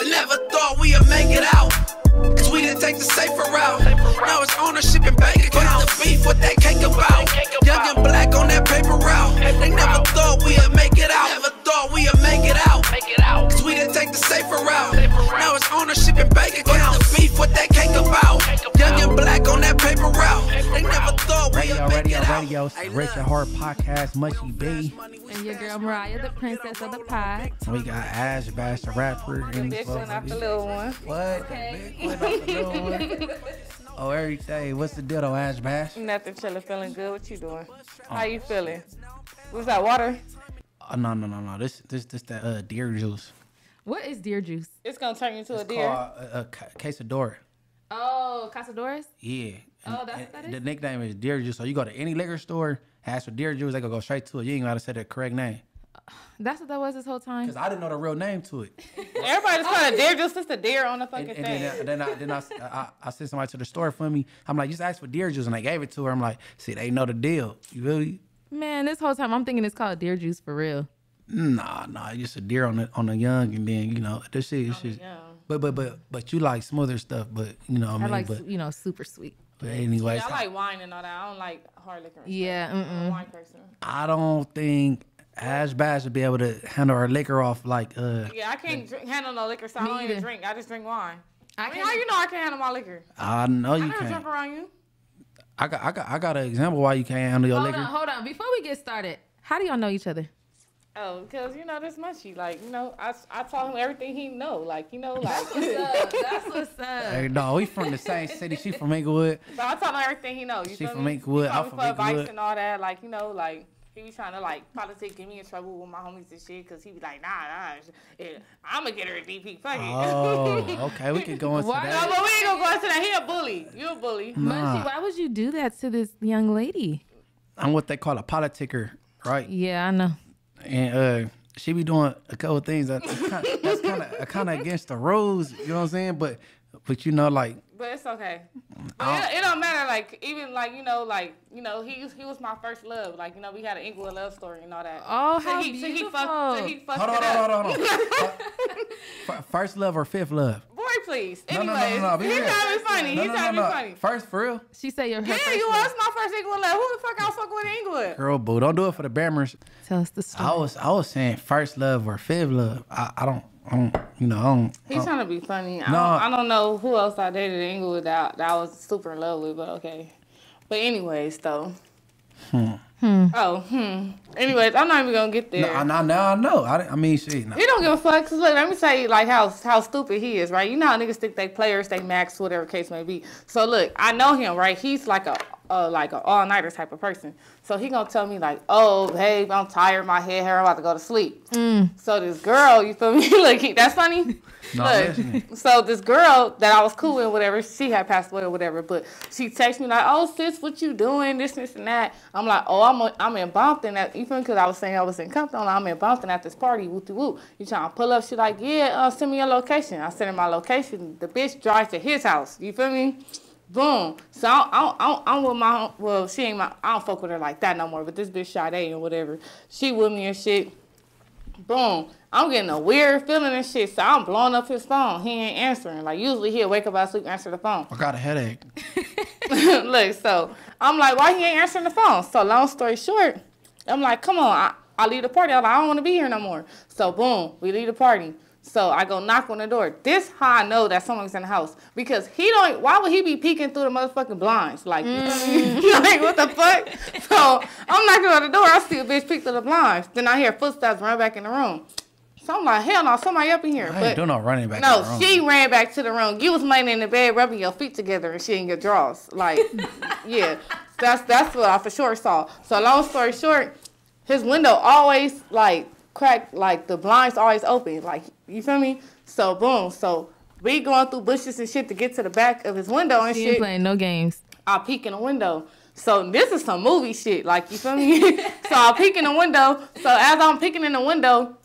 but never thought we'd make it out. Cause we didn't take the safer route. Now it's ownership and bank accounts. The beef, what they cake about. Young and black on that paper route. They never thought we'd make it out. Never thought we'd make it out. Cause we didn't take the safer route. Now it's ownership and bank accounts. The beef, what they cake about. Young and black on that paper route. They never thought we'd make it out. Radio, Rich and Hard Podcast, Munchie B. And your girl Mariah, the princess of the pod. We got Ash Bash, the rapper. The big one off the little one. What? Okay. The big one off the little one. Oh, every day. What's the deal on Ash Bash? Nothing, chilling, feeling good. What you doing? How you feeling? What's that, water? No. This that deer juice. What is deer juice? It's gonna turn you into a It's deer. called Cazadores. Oh, Cazadores? Yeah. Oh, that's what that is? The nickname is deer juice. So you go to any liquor store, ask for deer juice, they gonna go straight to it. You ain't gotta say the correct name. That's what that was this whole time? Cause I didn't know the real name to it. Everybody's calling it deer. Just the deer on the fucking And thing. then I sent somebody to the store for me. I'm like, just ask for deer juice, and I gave it to her. I'm like, see, they know the deal. You really? Man, this whole time I'm thinking it's called deer juice for real. Nah, it's just a deer on the young, and then this shit is just. But you like smoother stuff, but you know what I mean. Like super sweet. But anyway, I like wine and all that. I don't like hard liquor. Yeah, I'm a wine person. I don't think Ash Bash would be able to handle her liquor off like. Yeah, I can't handle no liquor, so I don't even drink. I just drink wine. I mean, how you know I can't handle my liquor? I know you I never can't. drunk around you. I got an example why you can't handle your liquor. Hold on. Before we get started, how do y'all know each other? Oh, because, this Munchie. Like, I taught him everything he know. Like, like. That's what's up. Hey, no, we from the same city. She from Inglewood. But I taught him everything he know. You She feel from me? Inglewood. He taught I'm me from for advice Inglewood. and all that. Like, like, he be trying to, like, politics, get me in trouble with my homies and shit. Because he be like, nah. I'm going to get her a DP. Fuck it. Oh, okay. We can go into No, that. but we ain't going to go into that. He a bully. You a bully. Nah. Munchie, why would you do that to this young lady? I'm what they call a politicker, right? Yeah, I know. And she be doing a couple of things that's kind of against the rules. You know what I'm saying? But like. But it's okay. But it don't matter. Like, even, like, he was my first love. Like, we had an Inglewood love story and all that. Oh, so how he beautiful. fucked Hold on. First love or fifth love? Boy, please. No. Anyways, he's trying to be funny. He's trying to be funny. First, for real? She said you're her Yeah, first you love. was my first Inglewood love. Who the fuck I was fucking with Inglewood? Girl, boo. Don't do it for the Bammers. Tell us the story. I was saying first love or fifth love. I don't. He's trying to be funny. No. I don't know who else I dated in Inglewood that I was super in love with, but okay. But anyways, though. Anyways, I'm not even gonna get there. Now I know. I mean, shit. No. He don't give a fuck. Cause look, let me tell you like how stupid he is, right? You know how niggas think they players, they max, whatever case may be. So look, I know him, right? He's like a all-nighter type of person. So he gonna tell me like, oh, babe, I'm tired, my head hurt, I'm about to go to sleep. So this girl, you feel me? Look, that's funny. No, look, so this girl that I was cool with, whatever, she had passed away or whatever, but she texted me like, oh, sis, what you doing? This and that. I'm like, oh, I'm in Bompton at, you feel me? Because I was saying I was in Compton. I'm in Bompton at this party, whoop-de-whoop. You trying to pull up? She like, yeah, send me your location. I sent her my location. The bitch drives to his house. You feel me? Boom. So I'm with my, well, she ain't my, I don't fuck with her like that no more, but this bitch Sade and whatever. She with me and shit. Boom. I'm getting a weird feeling and shit, so I'm blowing up his phone. He ain't answering. Like, usually he'll wake up out of sleep and answer the phone. I got a headache. Look, so I'm like, why he ain't answering the phone? So long story short, I'm like, come on, I leave the party. I'm like, I don't want to be here no more. So boom, we leave the party. So I go knock on the door. This how I know that someone's in the house. Because why would he be peeking through the motherfucking blinds? Like, you know what I mean? Like, what the fuck? So I'm knocking on the door. I see a bitch peek through the blinds. Then I hear footsteps run back in the room. So I'm like, hell no, somebody up in here. I ain't doing no running back. No, in the room. she ran back to the room. You was laying in the bed rubbing your feet together and she in your drawers. Like, yeah. That's what I for sure saw. So long story short, his window always, like, cracked, like, the blinds always open. Like, you feel me? So, boom. So, we going through bushes and shit to get to the back of his window and She shit. ain't playing no games. I peek in the window. So, this is some movie shit. Like, you feel me? So, I peek in the window. So, as I'm peeking in the window,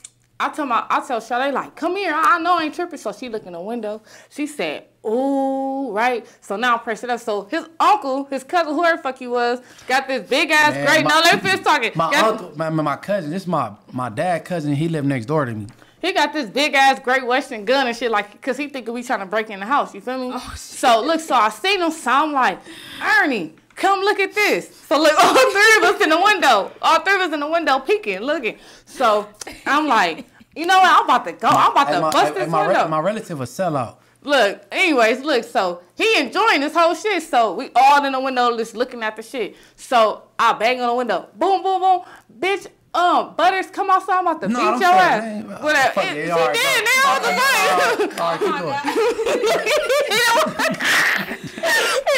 I tell Sade, like, come here. I know I ain't tripping. So, she look in the window. She said, ooh, right? So, now I'm pressing up. So, his uncle, his cousin, whoever the fuck he was, got this big-ass grate. Now, let me finish talking. My uncle, my cousin, this is my dad's cousin. He lived next door to me. he got this big ass Great Western gun and shit, like, cause he thinking we trying to break in the house. You feel me? Oh, so look, so I seen him. So I'm like, Ernie, come look at this. So look, all three of us in the window. All three of us in the window peeking, looking. So I'm like, you know what? I'm about to go. I'm about to bust this window. My relative a sellout. Look, anyways, look, so he enjoying this whole shit. So we all in the window just looking at the shit. So I bang on the window. Boom, boom, boom. Bitch, Butters, come outside. I'm about to beat your ass. Whatever. She did. They all the fight. All right, keep going. He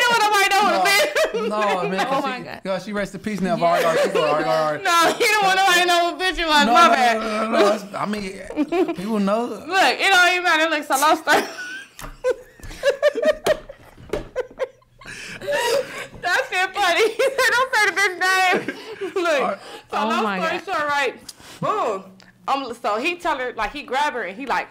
don't want nobody know who the bitch. No, man. Oh my God. Yo, she rest in peace now. All right, keep going. All right. No, he don't want nobody know who bitch you was. My bad. No. I mean, people know. Look, it don't even matter. Look, so long story. That shit funny. He said, don't say the bitch name. Look, so long story short, right? Boom. So he tell her, like, he grab her and he like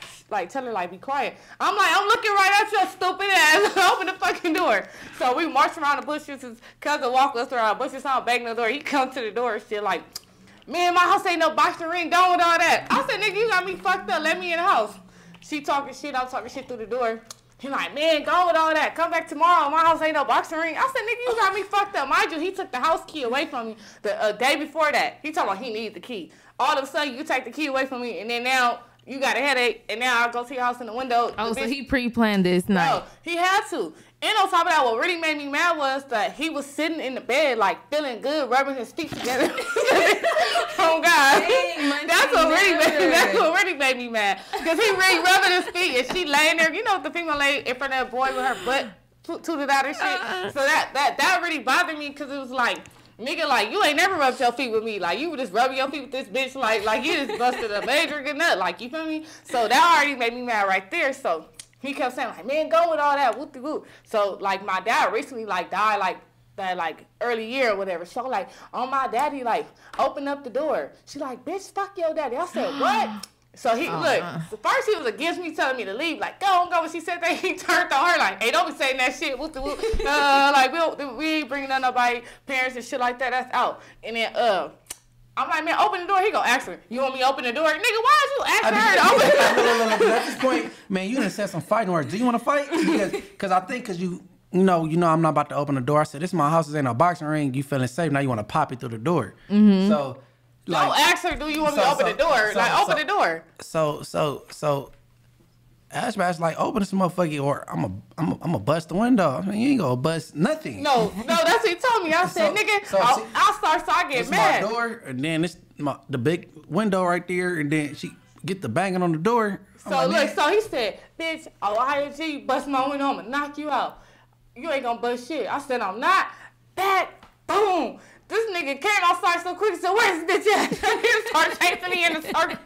tell her, like, be quiet. I'm like, I'm looking right at your stupid ass. Open the fucking door. So we march around the bushes. His cousin walk us around the bushes. I'm banging the door. He come to the door and shit like, man, my house ain't no boxing ring. Done with all that. I said, nigga, you got me fucked up. Let me in the house. She talking shit. I'm talking shit through the door. He like, man, go with all that. Come back tomorrow. My house ain't no boxing ring. I said, nigga, you got me fucked up. Mind you, he took the house key away from me the day before that. He talking about he needs the key. All of a sudden, you take the key away from me, and then now you got a headache, and now I go to your house in the window. Oh, so he pre-planned this night. No, he had to. And on top of that, what really made me mad was that he was sitting in the bed, like, feeling good, rubbing his feet together. Oh, God. Dang, that's what really made me mad. Because he really rubbing his feet, and she laying there. You know, the female lay in front of that boy with her butt tooted out and shit. So that really bothered me, because it was like, nigga, like, you ain't never rubbed your feet with me. Like, you were just rubbing your feet with this bitch. Like you just busted a major good nut. Like, you feel me? So that already made me mad right there. So he kept saying, like, man, go with all that. Whoop-de-whoop. So, like, my dad recently, like, died, like early year or whatever. So, like, my daddy, like, opened up the door. She like, bitch, fuck your daddy. I said, what? So he, look, first he was against me telling me to leave. Like, go. When she said that, he turned on her like, hey, don't be saying that shit. Whoop the whoop. Like, we ain't bringing on nobody, parents and shit like that. That's out. And then, I'm like, man, open the door. He go, ask her, you want me to open the door? Nigga, why did you ask her to open the door? Look, at this point, man, you done said some fighting words. Do you want to fight? Because I think you know, I'm not about to open the door. I said, this is my house. This ain't no boxing ring. You feeling safe. Now you want to pop it through the door. Mm-hmm. So, like, don't ask her, do you want me to open the door? Open the door. So, Ash Bash, like, open this motherfucker, or I'm a bust the window. I mean, you ain't gonna bust nothing. No, that's what he told me. I said, nigga, I get mad. My door, and then it's the big window right there, and then she get the banging on the door. So look, so he said, bitch, you bust my window, I'm gonna knock you out. You ain't gonna bust shit. I said, I'm not. Back, boom. This nigga came outside so quick, so where's this bitch at? He started chasing me in the circle.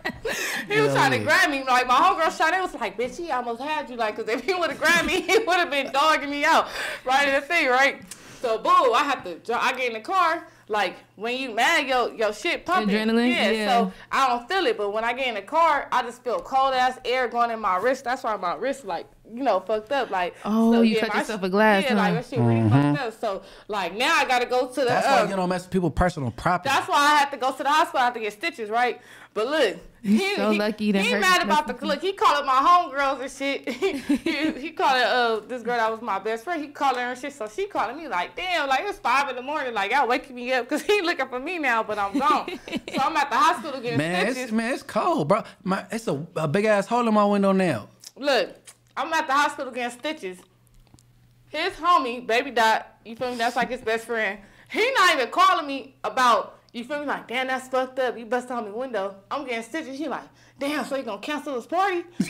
He was trying to grab me. Like, my homegirl shot, it was like, bitch, he almost had you. Like, because if he would have grabbed me, he would have been dogging me out. Right in the thing, right? So, boo, I get in the car. Like, when you mad, your shit pumping. Adrenaline? Yeah. So, I don't feel it. But when I get in the car, I just feel cold-ass air going in my wrist. That's why my wrist, like, fucked up. Like, oh, so, you cut yourself a glass, yeah, like, that shit really fucked up. So, like, now I got to go to the... That's why you don't mess with people's personal property. That's why I had to go to the hospital. I had to get stitches, right? But look, he mad about the look. He called up my homegirls and shit. he called this girl that was my best friend. He called her and shit. So she calling me like, damn, like it's 5 in the morning. Like y'all waking me up because he looking for me now, but I'm gone. So I'm at the hospital getting stitches. It's cold, bro. It's a big ass hole in my window now. Look, I'm at the hospital getting stitches. His homie, Baby Dot, you feel me? That's like his best friend. He not even calling me about. You feel me? Like, damn, that's fucked up. You busted on the window. I'm getting stitches. He like, damn, so you gonna cancel this party? like,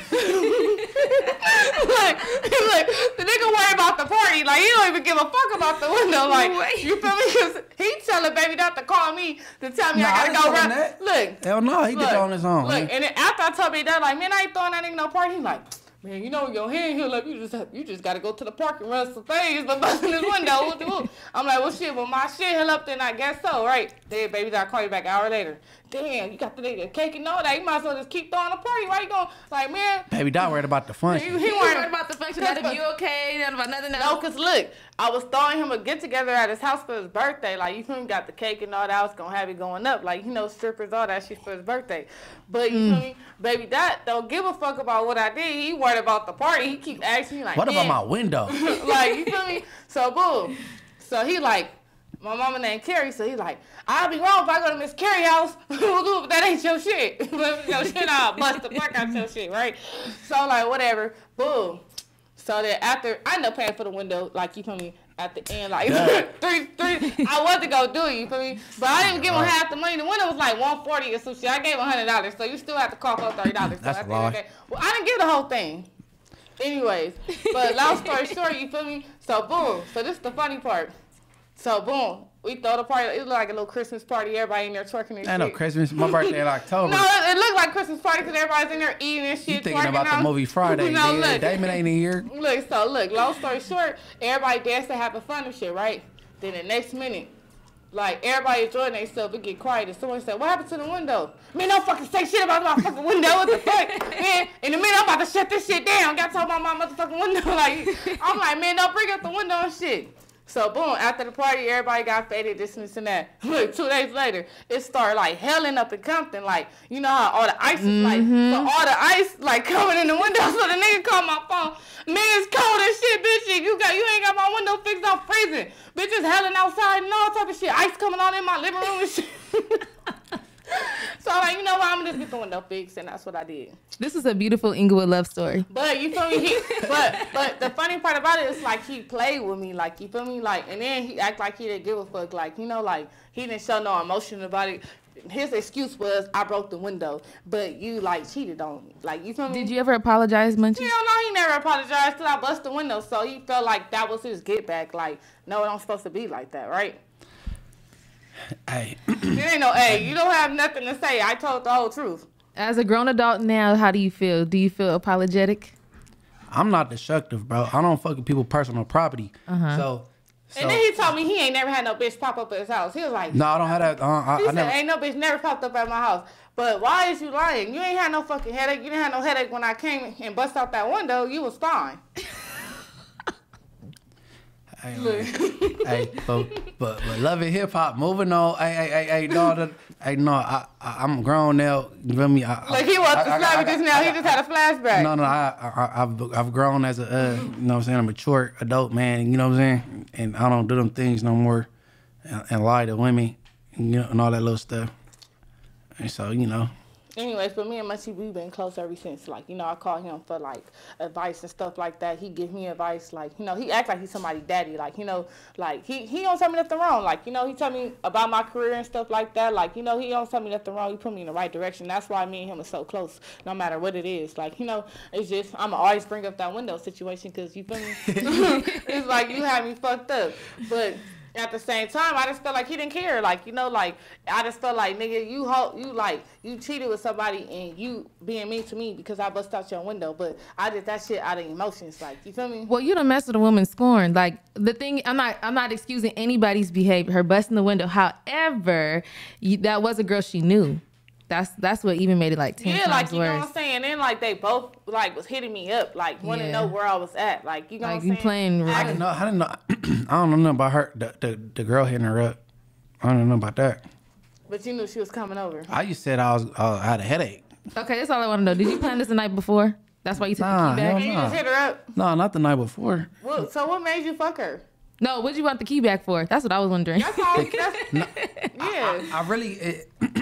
the nigga worry about the party. Like, he don't even give a fuck about the window. Like, you feel me? Because he telling Baby Dot to call me to tell me I gotta go run. Look. Hell no, he did that on his own. Look, and then after I told Baby Dot, like, man, I ain't throwing that nigga no party. He like, man, you know your hand heal up. You just gotta go to the park and run some things, but busting this window. I'm like, well, shit, well, my shit heal up, then I guess so, right? Then Baby Dot call you back an hour later. Damn, you got the cake and all that. You might as well just keep throwing a party. Why you going? Like, man. Baby Dot worried about the function. He worried about the function. question not if you okay, nothing about nothing else. No, cause look, I was throwing him a get together at his house for his birthday. Like, you feel me? Got the cake and all that. I was gonna have it going up. Like, strippers, all that shit for his birthday. But you feel me? Baby, that don't give a fuck about what I did. He worried about the party. He keep asking me like, what about my window? Like, you feel me? So boom. So he like, my mama named Carrie, so he like, I'll be wrong if I go to Miss Carrie's house. But that ain't your shit. But your shit, I'll bust the fuck out your shit, right? So like, whatever. Boom. So then after, I ended up paying for the window, like, you feel me, at the end, like, three, I was to go do it, you feel me? But I didn't give him half the money. The window was like $140 or some shit. I gave him $100, so you still have to cough up $30. That's so a lot. Well, I didn't get the whole thing. Anyways, but long story short, you feel me? So boom. So this is the funny part. So boom. We throw the party. It looked like a little Christmas party. Everybody in there twerking and shit. Ain't no Christmas. My birthday in October. No, it looked like Christmas party because everybody's in there eating and shit. You thinking about the movie Friday? No, look. Damon ain't in here. Look, long story short, everybody dancing, having fun and shit, right? Then the next minute, like, everybody enjoying themselves, it get quiet. And someone said, what happened to the window? Man, don't fucking say shit about my fucking window. What the fuck? Man, in a minute, I'm about to shut this shit down. Got to talk about my motherfucking window. Like, I'm like, man, don't bring up the window and shit. So boom, after the party, everybody got faded, this and that. Look, 2 days later, it started like helling up in Compton. Like, you know how all the ice is like, so all the ice like coming in the window. So the nigga called my phone. Man, it's cold as shit, bitch. You ain't got my window fixed. I'm freezing. Bitch is helling outside and all type of shit. Ice coming on in my living room and shit. So like, you know what? I'm gonna just get the window fixed, and that's what I did. This is a beautiful Inglewood love story. But you feel me? But the funny part about it is like he played with me, like, you feel me? Like, and then he act like he didn't give a fuck, like, like he didn't show no emotion about it. His excuse was I broke the window, but you like cheated on me, like, you feel me? Did you ever apologize, Munchie? Hell no, he never apologized till I bust the window, so he felt like that was his get back. Like, no, it don't supposed to be like that, right? Hey. There ain't no hey. You don't have nothing to say. I told the whole truth. As a grown adult now, how do you feel? Do you feel apologetic? I'm not destructive, bro. I don't fuck with people's personal property. So and then he told me he ain't never had no bitch pop up at his house. He was like, no, I don't have that. He said, ain't no bitch never popped up at my house. But why is you lying? You ain't had no fucking headache. You didn't have no headache when I came and bust out that window. You was fine. Hey, but love and hip hop. Moving on. I'm grown now. You feel me? Like he wants to slap me just now. He just had a flashback. No, I've grown as a you know what I'm saying, a mature adult man. You know what I'm saying? And I don't do them things no more, and lie to women, and all that little stuff. And so Anyways, but me and Munchie, we've been close ever since. Like, I call him for, like, advice and stuff like that. He give me advice. Like, he act like he's somebody's daddy. Like, like, he don't tell me nothing wrong. Like, he tell me about my career and stuff like that. Like, he don't tell me nothing wrong. He put me in the right direction. That's why me and him are so close, no matter what it is. Like, it's just, I'm always bring up that window situation because, you feel me? It's like, you had me fucked up. But at the same time, I just felt like he didn't care. Like, like, I just felt like, nigga, you cheated with somebody and you being mean to me because I bust out your window. But I did that shit out of emotions. Like, you feel me? Well, you done mess with a woman scorned. Like, the thing, I'm not excusing anybody's behavior, her busting the window. However, that was a girl she knew. That's what even made it like 10 times like, you worse. know what I'm saying? Then, like, they both, like, was hitting me up, like, want to know where I was at. Like, you know what I'm saying? Playing I didn't know. I don't know nothing about her, the girl hitting her up. I don't know about that. But you knew she was coming over. I just said I had a headache. Okay, that's all I want to know. Did you plan this the night before? That's why you took the key back? And you just hit her up? No, not the night before. Well, so what made you fuck her? No, what'd you want the key back for? That's what I was wondering. That's all. Yeah. I really,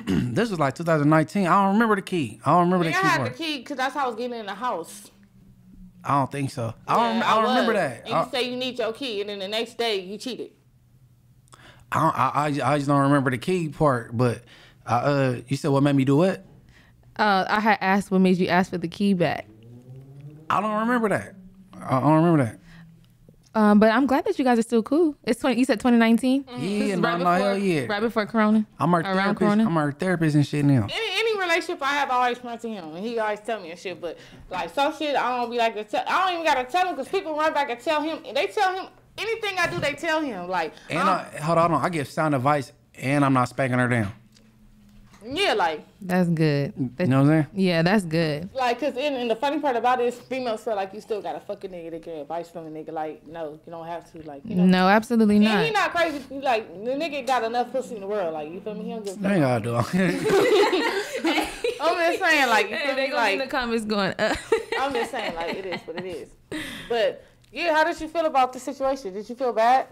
this was like 2019. I don't remember the key. I don't remember the key. I had the key because that's how I was getting in the house. I don't think so. I don't remember that. And you say you need your key, and then the next day you cheated. I just don't remember the key part. But you said what made me do what? I had asked what made you ask for the key back. I don't remember that. I don't remember that. But I'm glad that you guys are still cool. It's you said 2019? Yeah, hell yeah. Right before Corona? I'm our therapist. Corona? I'm our therapist and shit now. Any relationship I have, I always run to him, and he always tell me and shit. But like some shit, I don't be like to tell. I don't even gotta tell him because people run back and tell him. And they tell him anything I do. They tell him like. And hold on, I give sound advice, and I'm not spanking her down. Yeah, like That's good. You know what I'm saying? Yeah, that's good. Like, cause and the funny part about it is females feel like you still gotta fuck a nigga to get advice from a nigga. Like, no, you don't have to. Like, you know. No, absolutely And not. he not crazy. He like the nigga got enough pussy in the world. Like, you feel me? He don't give a They fuck. ain't gotta do it. I'm just saying, like, you feel They me? gonna be in the Like, comments going, I'm just saying, like, it is what it is. But yeah, how did you feel about the situation? Did you feel bad?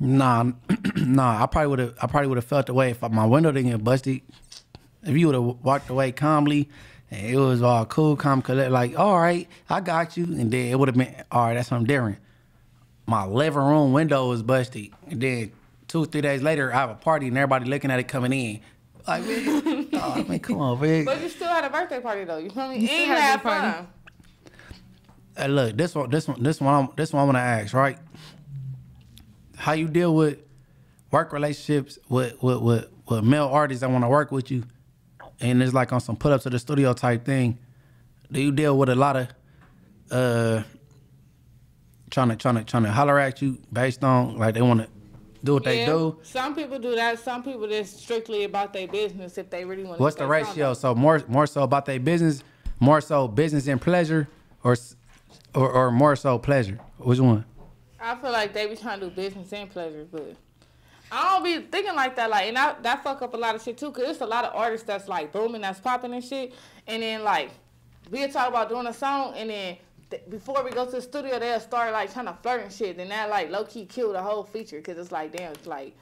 Nah, I probably would have felt the way if my window didn't get busted. If you would have walked away calmly and it was all cool, calm, collect, like, all right, I got you, and then it would have been, all right, that's something different. My living room window was busted, and then 2 or 3 days later, I have a party and everybody looking at it coming in. Like, man, oh, man, come on, man. But you still had a birthday party though. You feel me? You still And had a had big party. fun. Hey, look, this one I want to ask, right? How you deal with work relationships with male artists that want to work with you, and it's like on some put up to the studio type thing? Do you deal with a lot of trying to holler at you based on like they want to do what they do? Some people do that. Some people it's strictly about their business if they really want to. What's the ratio? So more so about their business, more so business and pleasure, or more so pleasure? Which one? I feel like they be trying to do business and pleasure, but I don't be thinking like that. Like, and that fuck up a lot of shit too, cause it's a lot of artists that's like booming, that's popping and shit, and then like we'll talk about doing a song, and then before we go to the studio, they'll start like trying to flirt and shit, and that like low key kill the whole feature, cause it's like damn, it's like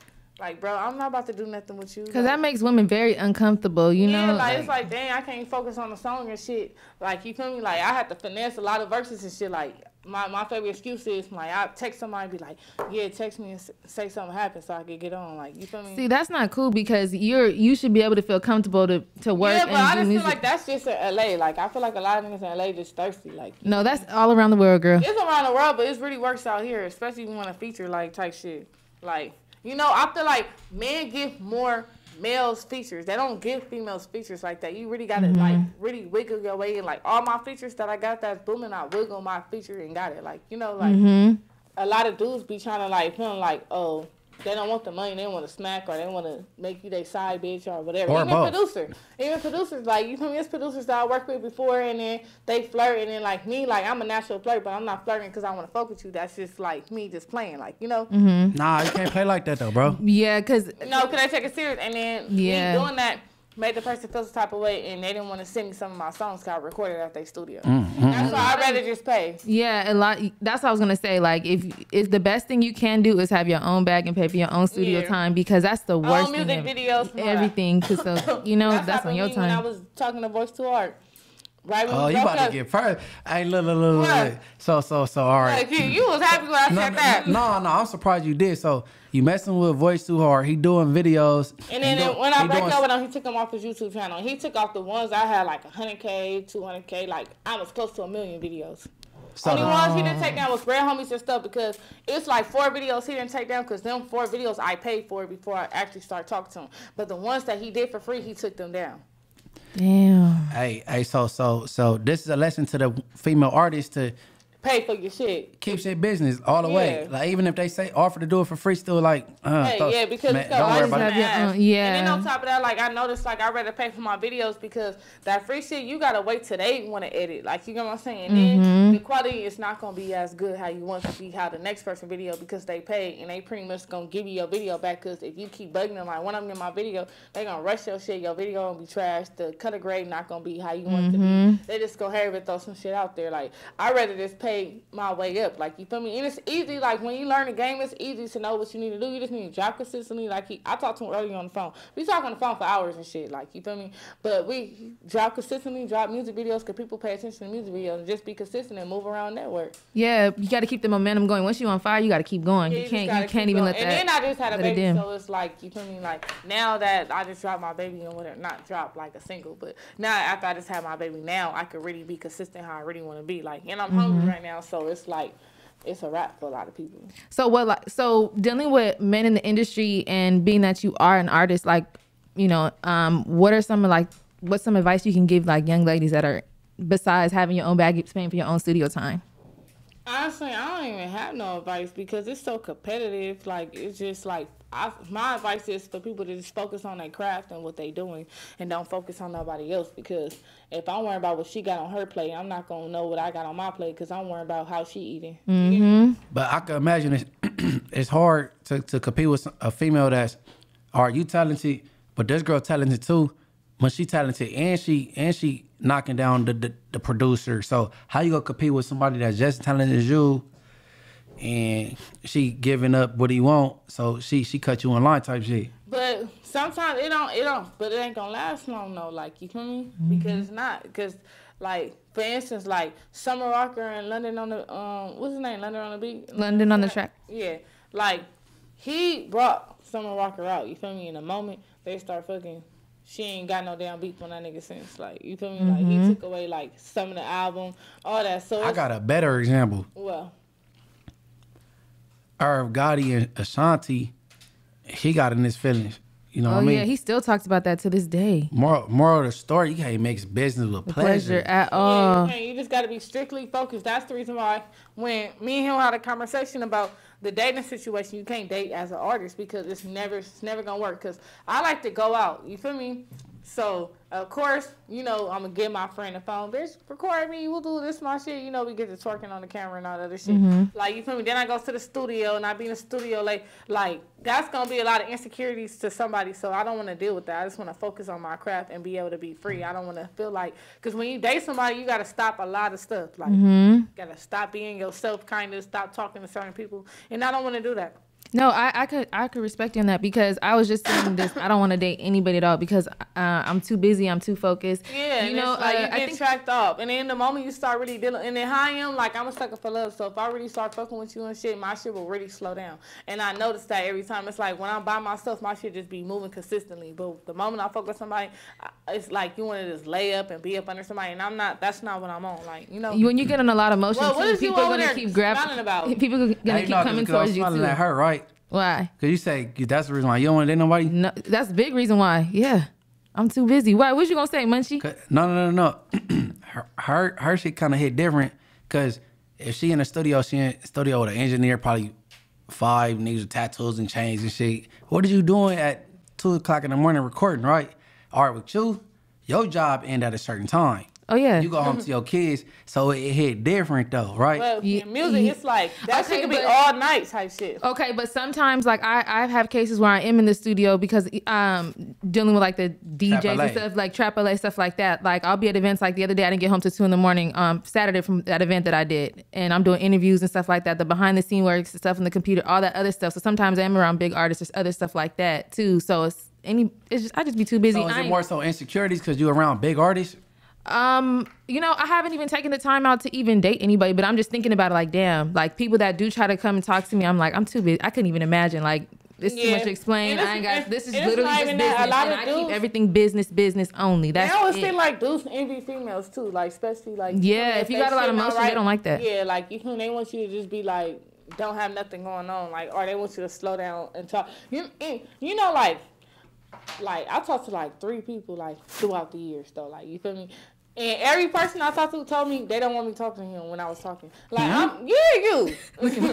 bro, I'm not about to do nothing with you. Cause that makes women very uncomfortable, you know. Yeah, like it's like dang, I can't focus on the song and shit. Like you feel me? Like I have to finesse a lot of verses and shit. Like my favorite excuse is like I text somebody and be like, yeah, text me and say something happened so I can get on. Like you feel me? See, that's not cool because you should be able to feel comfortable to work. Yeah, but and I do just music. feel like that's just in LA. Like I feel like a lot of niggas in LA just thirsty. Like No, that's all around the world, girl. it's around the world, but it's really works out here, especially if you want to feature like type shit. Like you know, I feel like men give more males features. They don't give females features like that. You really gotta like really wiggle your way. And like all my features that I got that's booming, I wiggle my feature and got it. Like you know, like a lot of dudes be trying to like feeling like oh they don't want the money, they want to smack or they want to make you their side bitch or whatever. Or both. Even producers like you feel me? It's producers that I worked with before and then they flirt and then like me like I'm a natural flirt, but I'm not flirting because I want to fuck with you. That's just like me just playing like you know. Nah, you can't play like that though, bro. Yeah, cause No, can I take it serious? And then me doing that made the person feel some type of way, and they didn't want to send me some of my songs because I recorded at their studio. That's why I'd rather just pay. yeah, a lot. That's what I was gonna say. Like, if the best thing you can do is have your own bag and pay for your own studio time because that's the worst All thing. music videos, Everything, cause so you know that's on your When I time. was talking to Voice2 Hard. Right when Oh, we you broke about to up. get first? Hey, look. What? So, all right. Like, you was happy when I said that. No, I'm surprised you did. So you messing with Voice2 Hard. He doing videos. And then when I break up with him, he took them off his YouTube channel. He took off the ones I had like 100K, 200K, like I was close to 1 million videos. So Only ones he didn't take down was Red Homies and stuff because it's like 4 videos he didn't take down because them 4 videos I paid for before I actually started talking to him. But the ones that he did for free, he took them down. Damn. Hey, so this is a lesson to the female artists to Pay for your shit. keep shit business all the way. Like even if they say offer to do it for free, still like Yeah, because man, it's don't worry got about it. Yeah. And then on top of that, like I noticed, like I'd rather pay for my videos because that free shit you gotta wait till they want to edit. Like you know what I'm saying? And then the quality is not gonna be as good how you want it to be, how the next person video because they pay and they pretty much gonna give you your video back. Because if you keep bugging them, like one of them in my video, they gonna rush your shit. Your video gonna be trash. The color grade not gonna be how you want it to be. They just go hurry and throw some shit out there. Like I'd rather just pay my way up, like you feel me? And it's easy, like when you learn the game, it's easy to know what you need to do. You just need to drop consistently. Like I talked to him earlier on the phone. We talk on the phone for hours and shit, like you feel me? But we drop consistently, drop music videos because people pay attention to music videos and just be consistent and move around network. Yeah, you got to keep the momentum going. Once you're on fire, you got to keep going. Yeah, you can't even let that. And then I just had a let it baby, dim. so it's like you feel me? Like now that I just dropped my baby and whatever, not drop like a single, but now after I just had my baby, now I can really be consistent how I really want to be. Like, and I'm hungry right now, so it's like. It's a wrap for a lot of people. So dealing with men in the industry and being that you are an artist, like, you know, what's some advice you can give like young ladies that are besides having your own bag, paying for your own studio time? Honestly, I don't even have no advice because it's so competitive. Like it's just like my advice is for people to just focus on their craft and what they doing, and don't focus on nobody else. Because if I'm worried about what she got on her plate, I'm not gonna know what I got on my plate because I'm worried about how she eating. Mm-hmm. But I can imagine it's hard to compete with a female that's, are you talented? But this girl talented too. When she talented and she knocking down the producer. So how you gonna compete with somebody that's just as talented as you? And she giving up what he want, so she cut you in line type shit. But sometimes it don't, but it ain't gonna last long though. Like, you feel me? Mm-hmm. Because it's not, because like for instance, like Summer Walker and London on the what's his name? London on the beat. London on the track. Yeah, like he brought Summer Walker out. You feel me? In a moment they start fucking. She ain't got no damn beef on that nigga since. Like, you feel me? Like he took away like some of the album, all that. So I got a better example. Well. Irv Gotti and Ashanti, he got in his feelings. You know what I mean? Yeah, he still talks about that to this day. More of the story, you can't mix business with pleasure. At all. Yeah, you just got to be strictly focused. That's the reason why when me and him had a conversation about the dating situation, you can't date as an artist because it's never gonna work. Because I like to go out. You feel me? So, of course, you know, I'm going to give my friend the phone. Bitch, record me. We'll do this, my shit. You know, we get to twerking on the camera and all that other shit. Like, you feel me? Then I go to the studio, and I be in the studio. Like that's going to be a lot of insecurities to somebody. So, I don't want to deal with that. I just want to focus on my craft and be able to be free. I don't want to feel like, because when you date somebody, you got to stop a lot of stuff. Like, you got to stop being yourself, kind of stop talking to certain people. And I don't want to do that. No, I could respect you on that because I was just saying this. I don't want to date anybody at all because I'm too busy. I'm too focused. Yeah, you know, like you get tracked off, and then the moment you start really dealing, and then how I am, like I'm a sucker for love. So if I really start fucking with you and shit, my shit will really slow down. And I notice that every time. It's like when I'm by myself, my shit just be moving consistently. But the moment I fuck with somebody, it's like you want to just lay up and be up under somebody, and I'm not. That's not what I'm on. Like, you know, when you get in a lot of motion, what is people are gonna keep grabbing. People are gonna keep coming towards you too. At her, right? Why? Because you say that's the reason why you don't want to date nobody? No, that's the big reason why. Yeah. I'm too busy. Why? What you gonna say, Munchie? No. her shit kind of hit different because if she in the studio, she in the studio with an engineer, probably 5 niggas with tattoos and chains and shit. What are you doing at 2 o'clock in the morning recording, right? All right, with you, your job end at a certain time. Oh, yeah. You go home to your kids, so it hit different though, right? Well, in music, it's like, that shit could be all night type shit. Okay, but sometimes, like, I have cases where I am in the studio because dealing with, like, the DJs and stuff, like Trap LA, stuff like that. Like, I'll be at events, like, the other day, I didn't get home till 2 in the morning, Saturday from that event that I did. And I'm doing interviews and stuff like that, the behind-the-scene work, stuff on the computer, all that other stuff. So sometimes I am around big artists, there's other stuff like that, too. So I just be too busy. So is it more so insecurities because you're around big artists? You know, I haven't even taken the time out to even date anybody, but I'm just thinking about it like, damn, like people that do try to come and talk to me, I'm like, I'm too busy. I couldn't even imagine. Like, it's too much to explain. I ain't got, this is literally just business. And I keep everything business only. That's it. I always feel like dudes envy females too, like, especially like. Yeah, if you got a lot of emotion, they don't like that. Yeah, like, they want you to just be like, don't have nothing going on, like, or they want you to slow down and talk. You know, like I talked to like 3 people like throughout the years though, like, you feel me? And every person I talked to told me they don't want me talking to him when I was talking. Like, you. Look at me.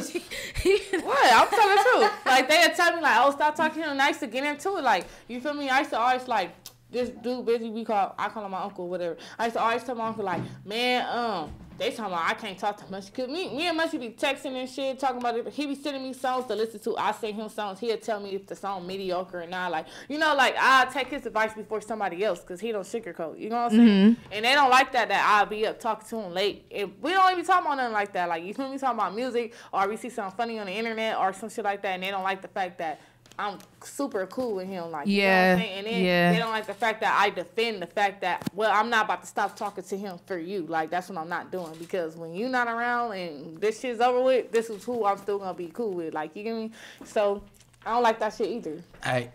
What? I'm telling the truth. Like, they'd tell me, like, oh, stop talking to him. And I used to get into it. Like, you feel me? I used to always, like, this dude busy, I call him my uncle, whatever. I used to always tell my uncle, like, man, they talking about I can't talk to Munchie. Cause me and Munchie be texting and shit, talking about it. He be sending me songs to listen to. I sing him songs. He'll tell me if the song mediocre or not. Like, you know, like, I take his advice before somebody else because he don't sugarcoat. You know what I'm saying? And they don't like that I'll be up talking to him late. And we don't even talk about nothing like that. Like, you feel me? Talking about music or we see something funny on the internet or some shit like that. And they don't like the fact that I'm super cool with him, like, you know what I'm saying? And then they don't like the fact that I defend the fact that, well, I'm not about to stop talking to him for you. Like, that's what I'm not doing, because when you're not around and this shit's over with, this is who I'm still gonna be cool with. Like, you get me? So I don't like that shit either. Hey,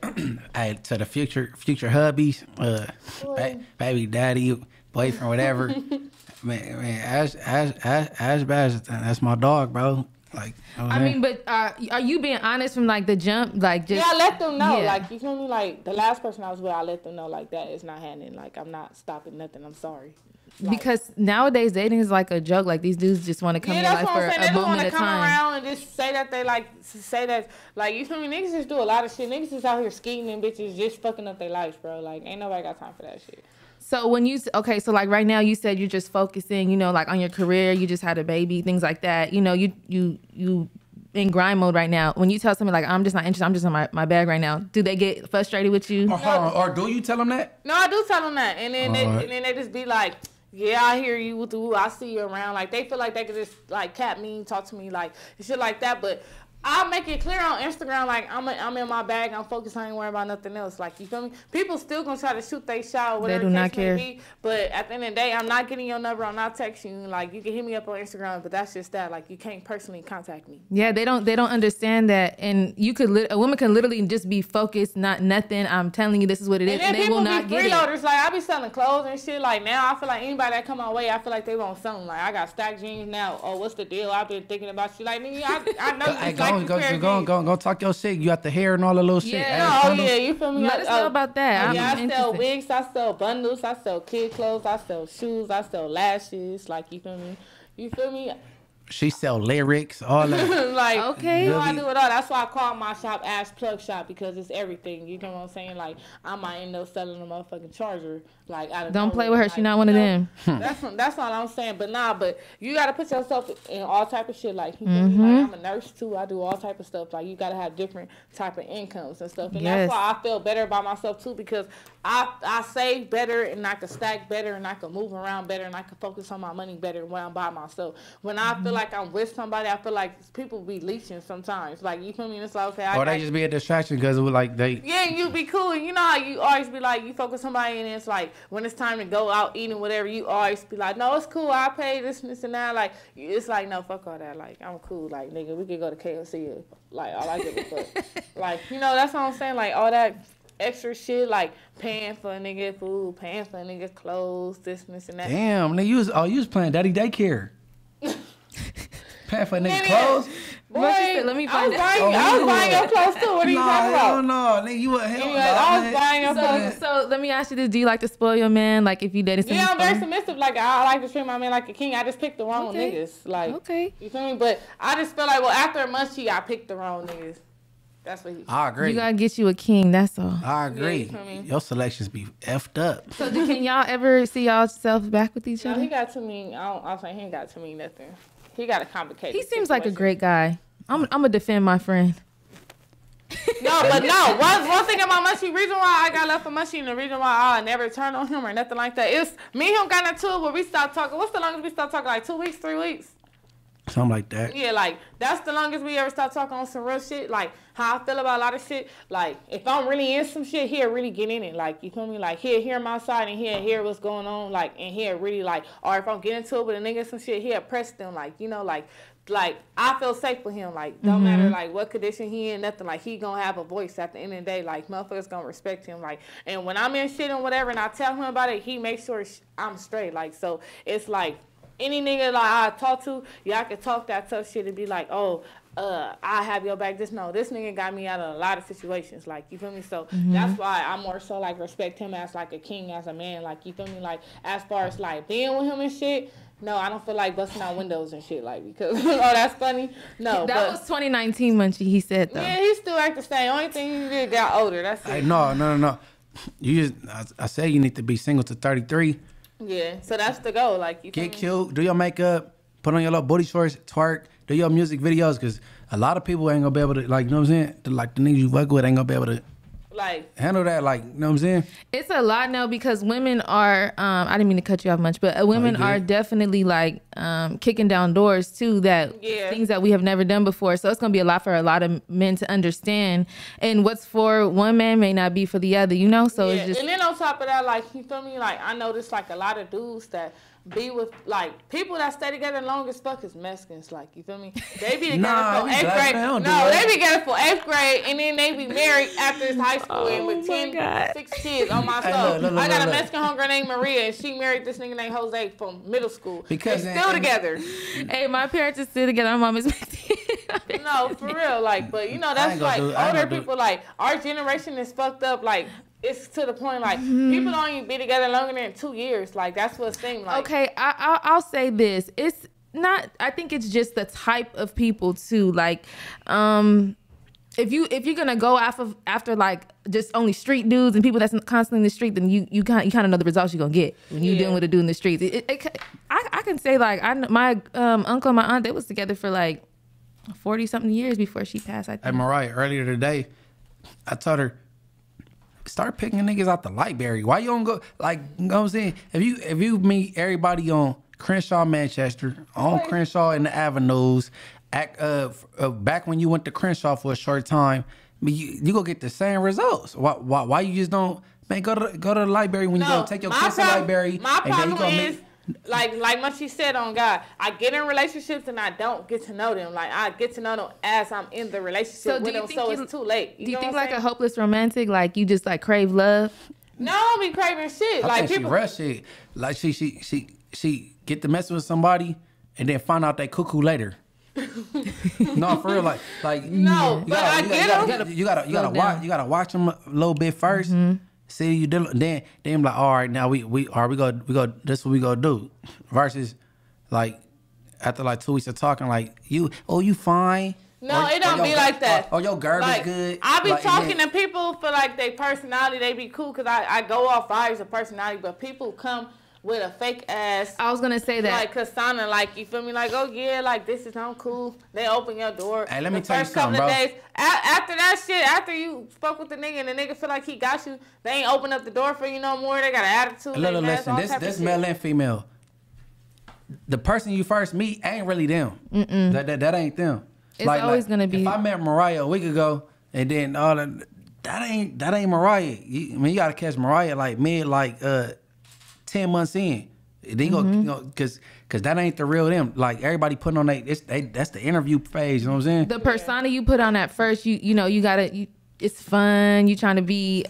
to the future hubbies, baby daddy, boyfriend, whatever. man, Ash Bash, that's my dog, bro. Like, I mean, but are you being honest from like the jump? Like, just I let them know. Yeah. Like, you feel me? Like, the last person I was with, I let them know, like, that is not happening. Like, I'm not stopping nothing. I'm sorry. Because nowadays dating is like a joke. Like these dudes just want to come in your life for a moment at a time. They just want to come around and just say that they like you feel me? Niggas just do a lot of shit. Niggas just out here skeeting and bitches just fucking up their lives, bro. Like ain't nobody got time for that shit. So when you so like right now you said you're just focusing, you know, like on your career. You just had a baby, things like that. You know, you in grind mode right now. When you tell somebody like I'm just not interested, I'm just in my bag right now. Do they get frustrated with you? Or do you tell them that? No, I do tell them that, and then they just be like, yeah, I hear you with the woo. I see you around. Like they feel like they could just like cap me, talk to me, like shit like that. But I'll make it clear on Instagram, like I'm in my bag. I'm focused. I ain't worrying about nothing else. Like you feel me? People still gonna try to shoot their shot or whatever. They do not care. Be, but at the end of the day, I'm not getting your number. I'm not texting you. Like you can hit me up on Instagram, but that's just that. Like you can't personally contact me. Yeah, they don't understand that. And you could a woman can literally just be focused, not nothing. I'm telling you, this is what it is, and they will not get it. Freeloaders, like I be selling clothes and shit. Like now, I feel like anybody that come my way, I feel like they want something. Like I got stacked jeans now. Oh, what's the deal? I've been thinking about you. Like nigga, I know you just like Go talk your shit. You got the hair and all the little shit. Yeah, you feel me? Let us know about that. Yeah, I sell wigs, I sell bundles, I sell kid clothes, I sell shoes, I sell lashes. Like you feel me? You feel me? She sell lyrics, all that. Like, okay. You know, I do it all. That's why I call my shop Ash Plug Shop, because it's everything. You know what I'm saying? Like, I might end up selling a motherfucking charger. Like, out of don't play with her. Like, she not one of them. That's all I'm saying. But you got to put yourself in all type of shit. Like, you feel me? Like, I'm a nurse too. I do all type of stuff. Like, you got to have different type of incomes and stuff. And that's why I feel better about myself too, because I save better, and I can stack better, and I can move around better, and I can focus on my money better when I'm by myself. When I feel like I'm with somebody, I feel like people be leeching sometimes. Like, you feel me? And it's like, okay, or they just be a distraction because it was like they. Yeah, you be cool. You know how you always be like, you focus somebody, and it's like when it's time to go out eating whatever, you always be like, no, it's cool. I pay this and that. Like, it's like, no, fuck all that. Like, I'm cool. Like, nigga, we could go to KFC. Like, all I give a fuck. Like, you know, that's what I'm saying. Like, all that extra shit, like paying for a nigga food, paying for a nigga clothes, this and that. Damn, you was playing daddy daycare. Paying for a nigga clothes. Boy, let me find out. I was buying your clothes too. What are you talking about? No, nigga, you a hell. Anyway, I was buying your clothes. So let me ask you this: do you like to spoil your man? Like if you dated someone? Yeah, I'm very submissive. Like I like to treat my man like a king. I just picked the wrong niggas. Like, okay, you feel me? But I just feel like, well, after Munchie, I picked the wrong niggas. That's what he. I agree. You gotta get you a king. That's all. I agree. Yeah, your selections be effed up. So can y'all ever see y'all back with each other? No, he got to me. I'll say he ain't got to me nothing. He got a complicated. He seems like a great guy. I'm gonna defend my friend. No, but no. One thing about Munchie, reason why I got left for Munchie, and the reason why I never turned on him or nothing like that, is me and him got into it where we stopped talking. What's the longest we stopped talking? Like 2 weeks, 3 weeks? Something like that. Yeah, like, that's the longest we ever stopped talking on some real shit. Like, how I feel about a lot of shit. Like, if I'm really in some shit, he'll really get in it. Like, you feel me? Like, he'll hear my side, and he'll hear what's going on. Like, and he'll really, like, or if I'm getting into it with a nigga some shit, he'll press them. Like, you know, like I feel safe with him. Like, don't matter, like, what condition he in, nothing. Like, he gonna have a voice at the end of the day. Like, motherfuckers gonna respect him. Like, and when I'm in shit and whatever, and I tell him about it, he makes sure I'm straight. Like, so it's like, any nigga like I talk to, y'all can talk that tough shit and be like, oh, I have your back. This nigga got me out of a lot of situations. Like, you feel me? So that's why I more so like respect him as like a king, as a man. Like, you feel me? Like, as far as like being with him and shit, no, I don't feel like busting out windows and shit. Like, because oh, that's funny. No, that was 2019 Munchie. He said though. Yeah, he still act the same. Only thing he did got older. That's it. No. You just I say you need to be single to 33. Yeah, so that's the goal. Like, you get cute, do your makeup, put on your little booty shorts, twerk, do your music videos, because a lot of people ain't gonna be able to, like, you know what I'm saying? Like, the niggas you fuck with ain't gonna be able to like handle that, like, you know what I'm saying? It's a lot now because women are I didn't mean to cut you off much, but women are definitely like kicking down doors too, that things that we have never done before. So it's gonna be a lot for a lot of men to understand, and what's for one man may not be for the other, you know? So it's just, and then on top of that, like, you feel me? Like, I noticed like a lot of dudes that be with, like, people that stay together long as fuck is Mexicans. Like, you feel me? They be together for 8th grade. No, they be together for 8th grade, and then they be married after it's high school and with 6 kids on my soul. I got a Mexican homegirl named Mariah, and she married this nigga named Jose from middle school. Because they're still together. Hey, my parents are still together. My mom is Mexican. No, for real. Like, but you know, that's like older people. Like, our generation is fucked up. Like, it's to the point like people don't even be together longer than 2 years. Like that's what it seems like. Okay, I'll say this. It's not. I think it's just the type of people too. Like, if you're gonna go after like just only street dudes and people that's constantly in the street, then you kind of know the results you're gonna get when you're dealing with a dude in the streets. I can say like my uncle and my aunt, they was together for like 40 something years before she passed. I think. Hey Mariah, earlier today, I told her, start picking niggas out the library. Why you don't go, like, you know what I'm saying? If you meet everybody on Crenshaw, Manchester, on Crenshaw and the Avenues, back when you went to Crenshaw for a short time, you go get the same results. Why you just don't, man, go to the library when you go take your kids to the library. My problem is, like Munchie said on God, I get in relationships and I don't get to know them. Like, I get to know them as I'm in the relationship with them, so it's too late. Do you think like a hopeless romantic, like you just like crave love? No, I don't be craving shit. I think people, she rush shit. Like she get to mess with somebody and then find out they cuckoo later. No, for real, like no, but I get them. You gotta watch them a little bit first. See you then I'm like, all right, now we go. This is what we gonna do. Versus, like, after like 2 weeks of talking, like you fine. No, it don't be like that. Oh, your girl like, is good. I be talking to people for like their personality. They be cool because I go off vibes of personality, but people come with a fake ass. I was gonna say that. Like Kasana, like, you feel me? Like, oh yeah, like this is I'm cool. They open your door. Hey, let me tell you something, bro. Days, after that shit, after you spoke with the nigga and the nigga feel like he got you, they ain't open up the door for you no more. They got an attitude. Listen, this male and female. The person you first meet ain't really them. That ain't them. It's always gonna be. If I met Mariah a week ago and then all that ain't Mariah. You gotta catch Mariah like mid 10 months in. Then cause that ain't the real them. Like everybody putting on that's the interview phase, you know what I'm saying? The persona you put on at first, you gotta it's fun, you trying to be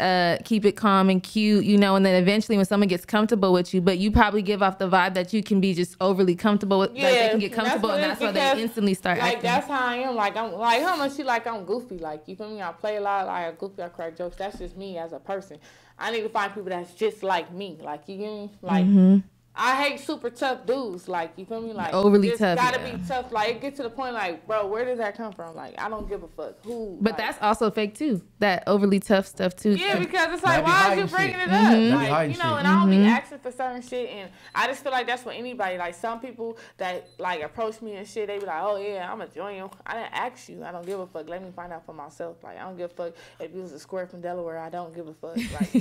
keep it calm and cute, and then eventually when someone gets comfortable with you, but you probably give off the vibe that you can be just overly comfortable with, like they can get comfortable, and that's why they instantly start like acting. That's how I am. Like I'm like how much you like I'm goofy, like you feel me? I play a lot, like I'm goofy, I crack jokes. That's just me as a person. I need to find people that's just like me. Like, you get me? Like, I hate super tough dudes. Like, you feel me? Like, overly it's tough. Gotta be tough. Like, it gets to the point, like, bro, where does that come from? Like, I don't give a fuck. Who? But that's also fake too. That overly tough stuff too. Yeah, because it's like, why are you bringing it up? Like, and I don't be asking for certain shit, and I just feel like that's for anybody. Like, some people that like approach me and shit, they be like, oh yeah, I'm gonna join you. I didn't ask you. I don't give a fuck. Let me find out for myself. Like, I don't give a fuck if you was a square from Delaware. I don't give a fuck. Like,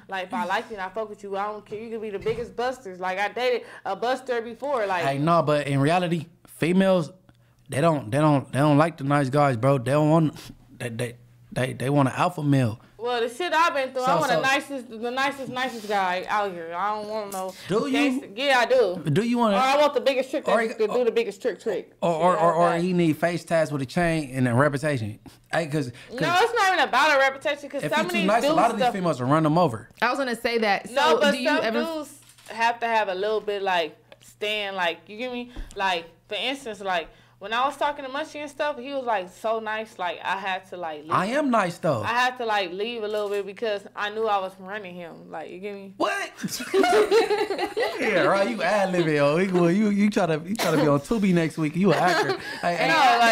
like if I like you and I fuck with you, I don't care. You could be the biggest busters. Like, I dated a buster before. Like, I know, but in reality, females, they don't like the nice guys, bro. They don't want they want an alpha male. Well, the shit I've been through, I want the nicest guy out here. I don't want no. Do you? Yeah, I do. Do you want? Or I want the biggest trick that could do the biggest trick. Or he need face tats with a chain and a reputation. Cause no, it's not even about a reputation. Cause if some you of too these nice, dudes a lot of these females will run them over. I was gonna say that. So no, but do you some ever dudes have to have a little bit like stand, like, you get me? Like, for instance, like when I was talking to Munchie and stuff, he was like so nice. Like, I had to like leave. I am nice though. I had to like leave a little bit because I knew I was running him. Like, you get me? What? Yeah, right. You ad-libbing, yo. You try to be on Tubi next week. You an actor.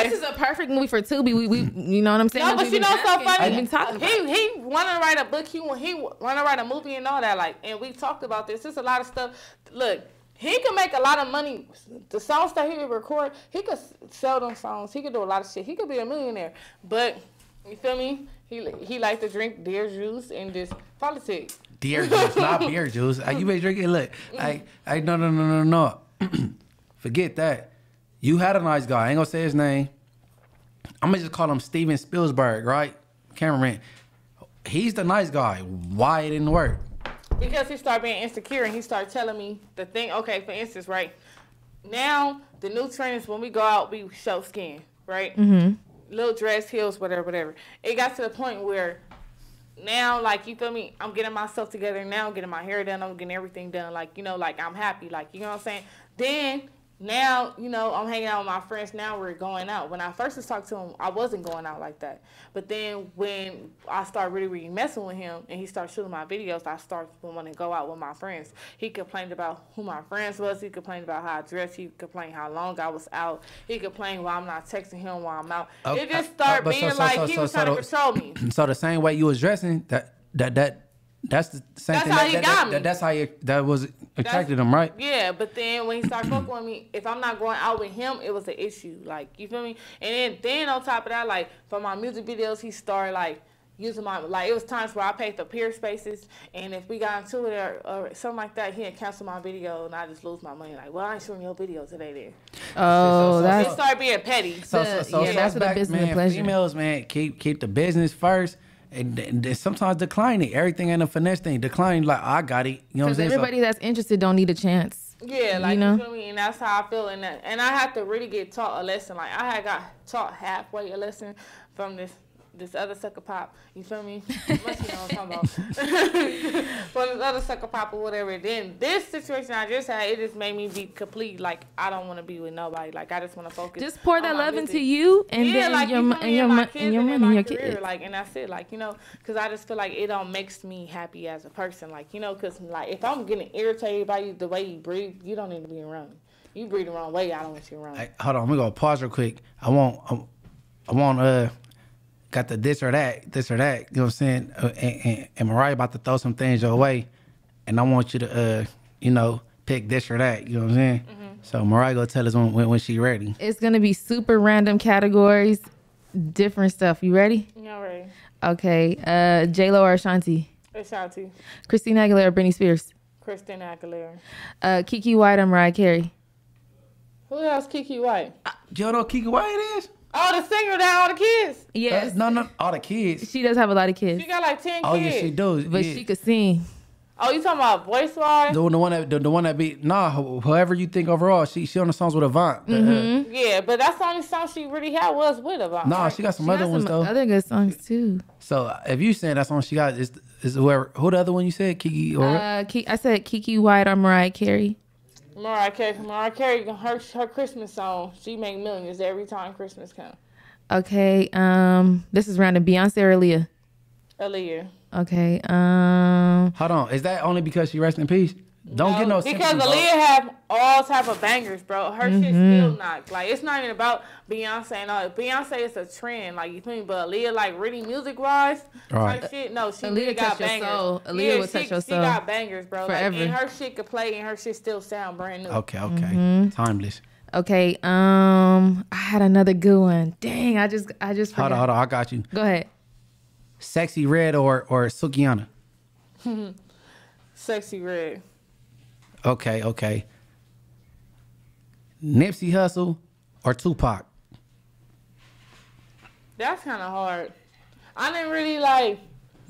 This is a perfect movie for Tubi. We you know what I'm saying? No, but you know what's so funny? He wanted to write a book. He wanted to write a movie and all that. Like, and we talked about this. There's a lot of stuff. Look. He could make a lot of money. The songs that he would record, he could sell them songs. He could do a lot of shit. He could be a millionaire. But, you feel me? He liked to drink deer juice and just politics. Deer juice, not beer juice. You been drinking? Look, no. Forget that. You had a nice guy. I ain't gonna say his name. I'm gonna just call him Steven Spielberg, right? Cameraman. He's the nice guy. Why it didn't work? Because he started being insecure and he started telling me the thing. Okay, for instance, right now the new trend is when we go out, we show skin, right? Little dress, heels, whatever. It got to the point where now, like, you feel me? I'm getting myself together now. I'm getting my hair done. I'm getting everything done. Like, like I'm happy. Like, you know what I'm saying? Then Now, you know, I'm hanging out with my friends. Now we're going out. When I first was talking to him, I wasn't going out like that. But then when I started really messing with him and he started shooting my videos, I started wanting to go out with my friends. He complained about who my friends was. He complained about how I dressed. He complained how long I was out. He complained why I'm not texting him while I'm out. It just started being he was trying to control me. So the same way you was dressing, that's the same That's thing. how he got me. That's how that was attracted him, right? Yeah, but then when he started fucking with me, if I'm not going out with him, it was an issue. Like, you feel me? And then on top of that, like, for my music videos, he started, like, using my, like, it was times where I paid for peer spaces, and if we got into it or something like that, he'd cancel my video, and I just lose my money. Like, well, I ain't shooting your video today then. Oh, It started being petty. So that's the business man, pleasure. females, man, keep the business first. And sometimes decline it. Everything ain't a finesse thing. Decline like I got it. You know what I'm saying? Everybody that's interested don't need a chance. Yeah, like, you know? you feel me? And that's how I feel. And I had to really get taught a lesson. Like, I had got taught halfway a lesson from this other sucker pop. You feel me? Must know what I'm talking about. From this other sucker pop or whatever. Then this situation I just had, it just made me be complete. Like, I don't want to be with nobody. Like, I just want to focus. Just pour that love into you, and then like, your money and your kids. Like, and that's it. Like, you know, because I just feel like it don't makes me happy as a person. Like, you know, because like if I'm getting irritated by you, the way you breathe, you don't need to be around me. You breathe the wrong way, I don't want you around me. Hey, hold on, we're gonna pause real quick. I want got the this or that, you know what I'm saying? And Mariah about to throw some things your way, and I want you to, you know, pick this or that, you know what I'm saying? Mm-hmm. So Mariah gonna tell us when she ready. It's gonna be super random categories, different stuff. You ready? Yeah, ready. Okay, J-Lo or Ashanti? Ashanti. Christina Aguilera or Britney Spears? Christina Aguilera. Kiki White or Mariah Carey? Who else Kiki White? Do you know Kiki White is? Oh, the singer that all the kids. Yes. No, all the kids. She does have a lot of kids. She got like 10 Oh kids. yeah, she does. But yeah. she could sing. Oh, you talking about Voice2 The one that be whoever you think overall, she on the songs with Avant. Yeah, but that's the only song she really had was with Avant. Nah, she got some other ones though. Other good songs too. So if you saying that song she got is whoever, who the other one you said, Kiki or I said Kiki White or Mariah Carey. Mariah Carey, her Christmas song, she make millions every time Christmas comes. Okay, this is random. Beyonce or Aaliyah? Aaliyah. Okay, hold on, is that only because she rest in peace? Don't get no because sympathy, Aaliyah have all type of bangers, bro. Her shit still not like it's not even about Beyonce and all. Beyonce is a trend, like you feel me, but Aaliyah like really music wise, right? Shit, no, she Aaliyah really got touch your bangers. soul. Aaliyah will touch your soul. She got bangers, bro. Forever. Like, and her shit could play, and her shit still sound brand new. Okay, timeless. Okay, I had another good one. Dang, I just forgot. Hold on, I got you. Go ahead. Sexy Red or Sukiana? Sexy Red. Okay. Nipsey Hussle or Tupac? That's kind of hard. I didn't really like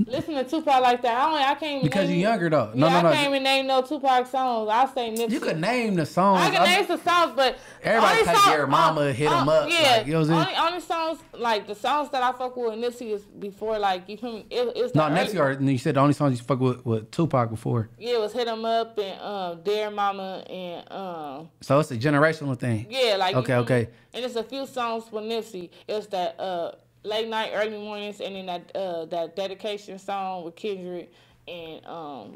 listen to Tupac like that. I can't even Because you're younger though. No. I can't even name no Tupac songs. I say Nipsey. You could name the songs. I can name some songs, but everybody like Dear Mama, Hit 'Em Up. Yeah, like, you know what I'm saying? only songs like the songs that I fuck with Nipsey is before like you feel me. It's No, Nipsey or you said the only songs you fuck with Tupac before. Yeah, it was Hit 'Em Up and Dear Mama and So it's a generational thing. Yeah, like okay. And it's a few songs with Nipsey. It was that Late Night, Early Mornings, and then that dedication song with Kendrick and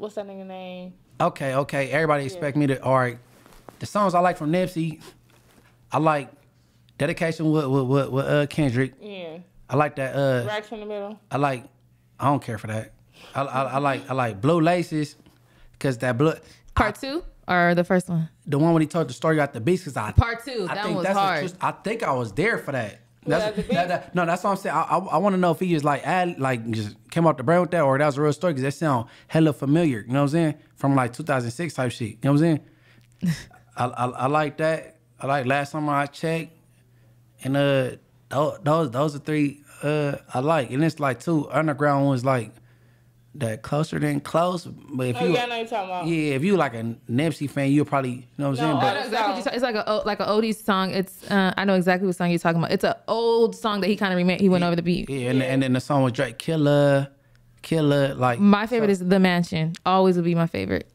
what's that nigga name? Okay. Everybody expect me to. All right, the songs I like from Nipsey, I like Dedication with Kendrick. Yeah. I like that. Racks in the Middle. I don't care for that. I like Blue Laces, cause that blood. Part 2 or the first one? The one when he told the story about the beast. Cause Part 2. That one was hard. I think I was there for that. That's what I'm saying. I want to know if he just just came off the brain with that, or that was a real story, because that sound hella familiar. You know what I'm saying? From like 2006 type shit. You know what I'm saying? I like that. I like Last Summer I Checked, and those are three I like. And it's like 2 underground ones like that, Closer Than Close. But if I know you're talking about. Yeah, if you like a Nipsey fan, you'll probably, you know what I'm saying? I know exactly what you're it's like an oldies song. It's I know exactly what song you're talking about. It's an old song that he kind of remade. He went over the beat. Yeah, and then the song with Drake, Killer, like. My favorite is The Mansion. Always will be my favorite.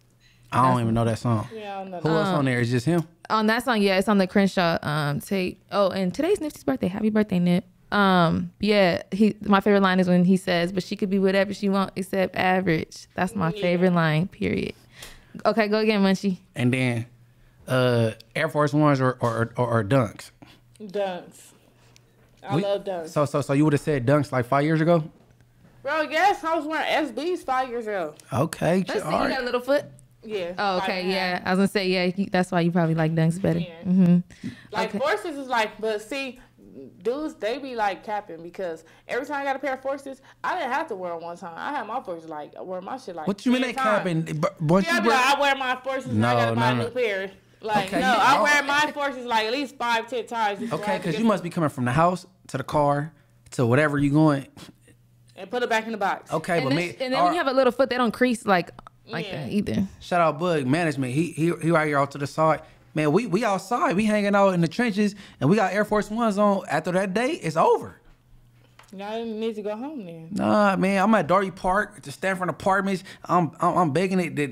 I don't even know that song. Yeah, I don't know. Who else on there? It's just him? On that song, yeah, it's on the Crenshaw tape. Oh, and today's Nipsey's birthday. Happy birthday, Nip. Yeah, my favorite line is when he says, "But she could be whatever she want except average." That's my favorite line. Period. Okay, go again, Munchie. And then Air Force Ones or Dunks. Dunks. I love Dunks. So you would have said Dunks like 5 years ago? Bro, yes, I was wearing SBs 5 years ago. Okay. Let's see, all you right. got a little foot. Yeah. Oh, okay, yeah. I was gonna say, yeah, that's why you probably like Dunks better. Yeah. Like Forces is like, but see, dudes, they be like capping because every time I got a pair of Forces, I didn't have to wear them one time. I had my Forces like, I wear my shit like. What you mean they capping? Yeah, I wear my Forces and I gotta buy a new pair. Like, okay, no, I wear my Forces like at least 5-10 times. Okay, because you must be coming from the house to the car to whatever you going. And put it back in the box. Okay, And but then, me. and then when you have a little foot, they don't crease like that either. Shout out Bug Management. He right here out to the side. Man, we outside. We hanging out in the trenches, and we got Air Force Ones on. After that day, it's over. Y'all need to go home then. Nah, man, I'm at Darty Park, the Stanford Apartments. I'm begging it that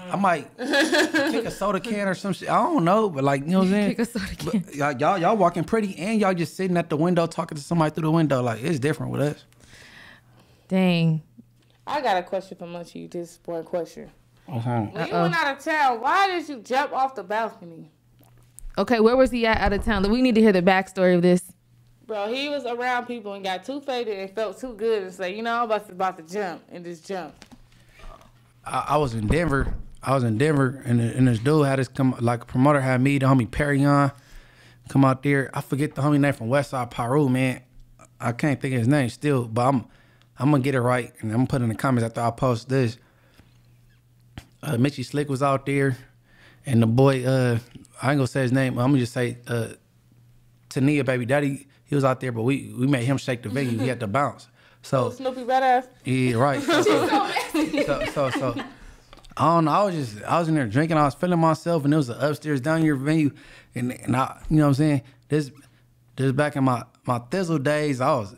I might kick a soda can or some shit. I don't know, but like, you know what I'm saying? Kick a soda can. But y'all walking pretty, and y'all just sitting at the window talking to somebody through the window. Like, it's different with us. Dang. I got a question for Munchie. This one question. Uh-huh. When you went out of town, why did you jump off the balcony? Okay, where was he at out of town? We need to hear the backstory of this. Bro, he was around people and got too faded and felt too good and say, you know, I'm about to jump and just jump. I was in Denver. And this dude had us come, like a promoter had me, the homie Perry on, come out there. I forget the homie name from Westside Peru, man. I can't think of his name still, but I'm gonna get it right, and I'm gonna put it in the comments after I post this. Mitchie Slick was out there, and the boy, I ain't gonna say his name. I'm gonna just say Tania, baby daddy. He was out there, but we made him shake the venue. He had to bounce. So Snoopy badass. yeah, right. So I don't know. I was in there drinking. I was feeling myself, and there was an upstairs down here venue, and I, you know what I'm saying. This back in my thizzle days. I was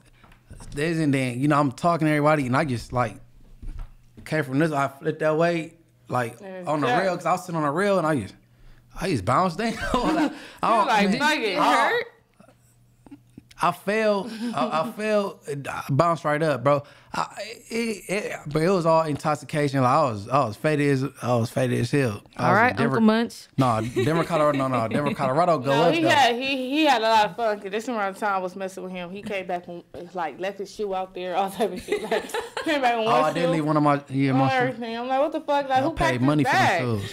this, and then you know I'm talking to everybody, and I just like came from this. I flipped that way, like on the rail, because I was sitting on the rail, and I just bounced down. Did it hurt? I fell. I bounced right up, bro. But it was all intoxication. Like I was faded as hell. All right, Uncle Munch. No, Denver, Colorado. No, Denver, Colorado. Go No, up. he had a lot of fun. Cause this around the time I was messing with him. He came back and like left his shoe out there, all type of shit. Like came back and one I did leave one of my everything. I'm like, what the fuck? Like, who paid money this for bag? the shoes.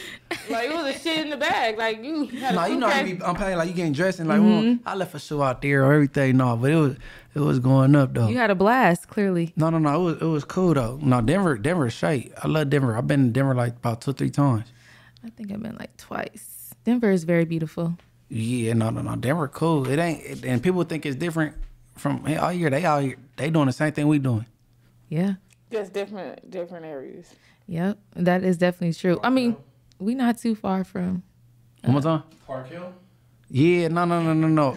Like it was a shit in the bag. Like you had a You know, suitcase. I'm paying like you getting dressed and like, I left a shoe out there or everything. No, but it was going up though. You had a blast, clearly. No, it was cool though. No, Denver is straight. I love Denver. I've been in Denver like about 2-3 times. I think I've been like twice. Denver is very beautiful. Yeah, no. Denver cool. It ain't, and people think it's different from all year. They out here, they doing the same thing we doing. Yeah. Just different areas. Yep, that is definitely true. I mean, we not too far from. One more time. Park Hill? Yeah, no.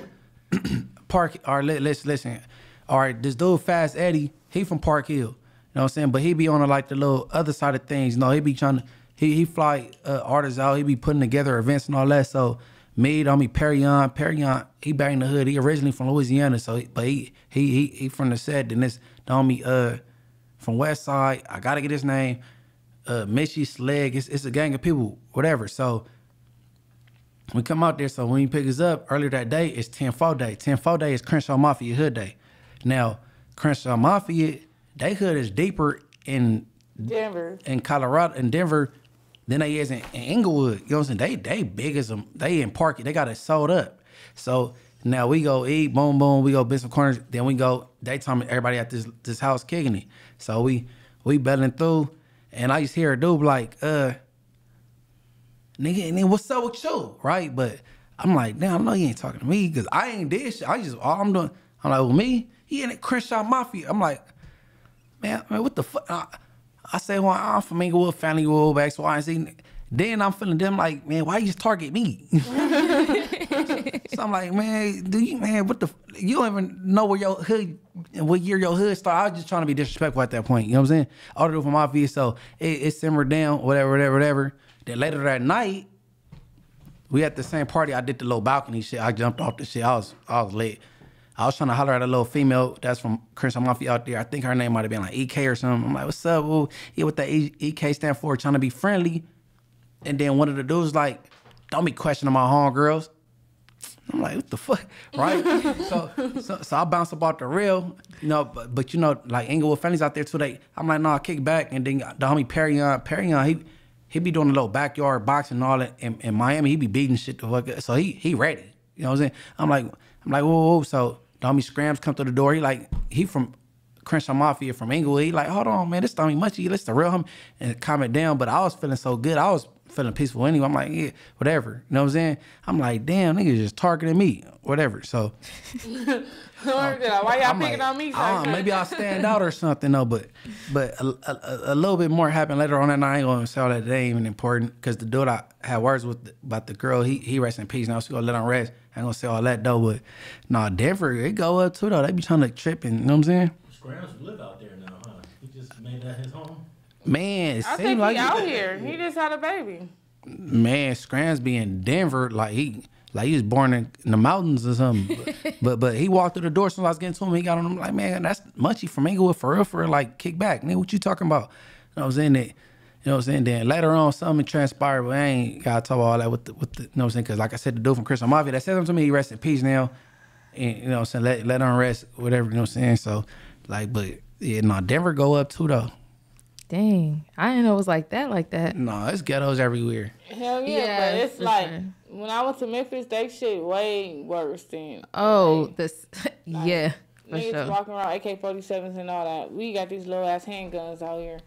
Park. All right, let's listen. All right, this dude Fast Eddie, he from Park Hill. You know what I'm saying? But he be on the little other side of things. No, he be trying to. He fly artists out. He be putting together events and all that. So me, Perry on, he banged the hood. He originally from Louisiana, so but he from the set. Then this the homie from West Side. I gotta get his name. Mitchie Sleg. It's a gang of people, whatever. So we come out there. So when he pick us up earlier that day, it's 10-4 day. 10-4 day is Crenshaw Mafia Hood Day. Now Crenshaw Mafia, they hood is deeper in Denver, in Colorado, in Denver, than they is in Inglewood. You know what I'm saying? They big as them. They in Parky. They got it sold up. So now we go eat, boom, boom. We go bend some corners. Then we go daytime. Everybody at this house kicking it. So we belling through, and I just hear a dude like, nigga, and then what's up with you, right? But I'm like, damn, I know you ain't talking to me because I ain't did shit. All I'm doing, I'm like, well, me, he in the Crenshaw Mafia. I'm like, man, what the fuck? I say, well, I'm from Inglewood, family Wood, back, so I ain't seen. Then I'm feeling them like, man, why you just target me? So I'm like, man, what the? You don't even know where your hood, what year your hood started. I was just trying to be disrespectful at that point. You know what I'm saying? All to do for Mafia, so it simmered down, whatever. Then later that night, we at the same party. I did the little balcony shit. I jumped off the shit. I was lit. I was trying to holler at a little female that's from Crenshaw Mafia out there. I think her name might have been like EK or something. I'm like, what's up? Ooh, yeah, what that EK stand for? Trying to be friendly. And then one of the dudes like, don't be questioning my homegirls. I'm like, what the fuck, right? so I bounce about the real, you know, but you know, like Inglewood families out there too. I'm like, nah, kick back. And then the homie Perryon, he be doing a little backyard boxing and all that in Miami. He be beating shit the fuck up. So he ready. You know what I'm saying? I'm like, whoa. So the homie Scrams come to the door. He from Crenshaw Mafia from Inglewood. He like, hold on, man, this homie Munchie, this the real him. And calm it down. But I was feeling so good. I was feeling peaceful anyway. I'm like, yeah, whatever. You know what I'm saying? I'm like, damn, niggas just targeting me. Whatever. So why y'all picking on me? Maybe I'll stand out or something, though. But a little bit more happened later on that night. I ain't gonna say all that. That ain't even important. Because the dude I had words with about the girl, he rests in peace now. So we gonna let him rest. I ain't gonna say all that though. But nah, Denver, it go up too though. They be trying to trip and, you know what I'm saying? Scrams live out there now, huh? He just made that his home. Man, it I seemed think like he out here. He just had a baby. Man, Scrams be in Denver like he was born in the mountains or something. but he walked through the door. As soon as I was getting to him, he got on him like, man, that's Munchie from Inglewood for real, like kick back. Nigga, what you talking about? You know what I'm saying? You know what I'm saying? Then later on, something transpired, but I ain't gotta talk about all that with the you know what I'm saying? Because like I said, the dude from Crenshaw Mafia that said something to me, he rest in peace now. And you know what I'm saying? Let him rest, whatever, you know what I'm saying? So like, but yeah, no, Denver go up too though. Dang, I didn't know it was like that. No, it's ghettos everywhere. Hell yeah, but it's like when I went to Memphis, they shit way worse than. Yeah, for niggas sure. walking around AK-47s and all that. We got these little ass handguns out here.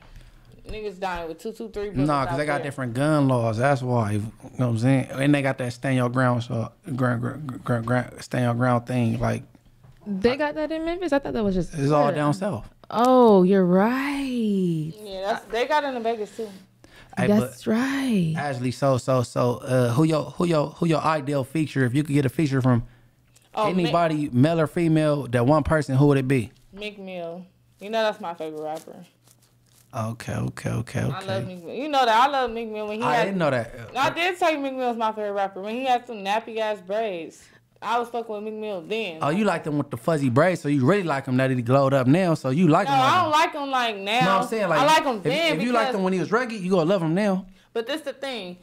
Niggas dying with 223 bullets. No, because they got different gun laws. That's why. You know what I'm saying? And they got that stand your ground, stand your ground thing. Like They got that in Memphis? I thought that was just. it's all down south. Oh, you're right. Yeah, they got it in Vegas too. Hey, That's right. Ashley, so who your ideal feature? If you could get a feature from anybody, male or female, that one person, who would it be? Meek Mill. You know that's my favorite rapper. Okay. I love Meek Mill. You know that I love Meek Mill when he. I didn't know that. I did tell you Meek Mill was my favorite rapper when he had some nappy ass braids. I was fucking with Meek Mill then. Oh, you like them with the fuzzy braids, so you really like him now that he glowed up now, so you like him. No, I don't like him like now. No, I'm saying like I like him then if you liked him when he was rugged, you gonna love him now. But this the thing.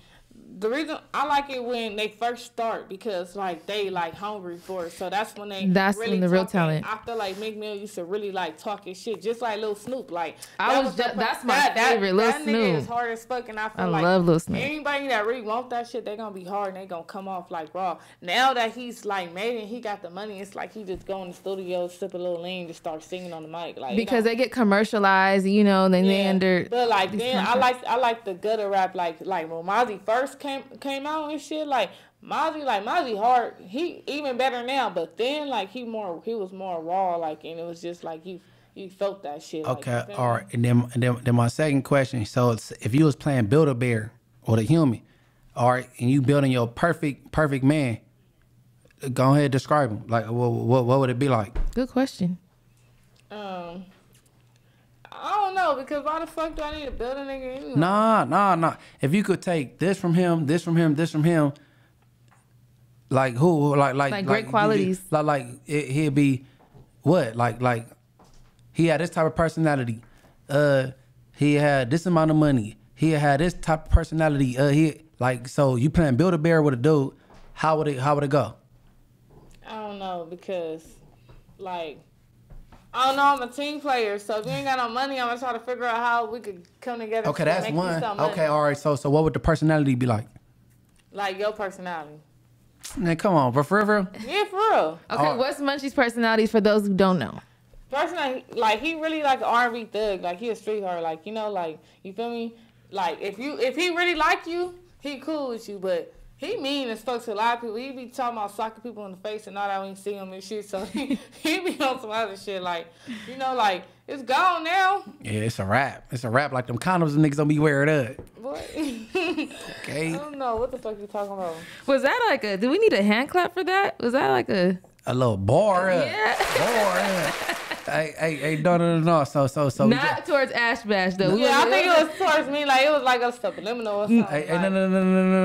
The reason I like it when they first start because like they like hungry for it. So that's when they That's really when the real talking. talent. I feel like Meek Mill used to really like talking shit, just like Lil Snoop. Like That's my favorite, Lil that Snoop. nigga is hard as fuck, and I feel like love Lil Snoop. anybody that really want that shit, they gonna be hard and they gonna come off like raw. Now that he's like made and he got the money, it's like he just go in the studio, sip a little lean, just start singing on the mic. Like Because they get commercialized, you know, then they under. But like these then contracts. I like the gutter rap like when Mozzie first came out and shit like Mozzie hard. He even better now, but then like he was more raw like, and it was just like you felt that shit. Okay, like, all right, and then my second question. So it's, if you was playing Build-A-Bear or the human, all right, and you building your perfect man, go ahead, describe him. Like what would it be like? Good question. I don't know, because why the fuck do I need to build a nigga anyway? Nah. If you could take this from him, like who, like great qualities. He'd be what? Like he had this type of personality. He had this amount of money. He had this type of personality. So you playing Build-A-Bear with a dude. How would it go? I don't know, because like I don't know, I'm a team player, so if you ain't got no money, I'm gonna try to figure out how we could come together. Okay, to that's make one. some money. Okay, all right. So what would the personality be like? Like your personality. Man, come on, bro, for real? Yeah, for real. Okay, what's Munchie's personality for those who don't know? Personally, like he really like an R&B thug. Like he a street hard. Like, you know, like, you feel me? Like if he really like you, he cool with you, but he mean as fuck to a lot of people. He be talking about socking people in the face and all that when you see him and shit. So he be on some other shit. Like, you know, like, it's gone now. Yeah, it's a rap. It's a rap like them condoms the niggas don't be wearing up. What? Okay. I don't know. What the fuck you talking about? Was that like do we need a hand clap for that? Was that like a little bar up. Yeah. Bar up. Hey, no. So Not towards Ash Bash though. Yeah, I think it was towards me. Like it was like a subliminal or something. Hey,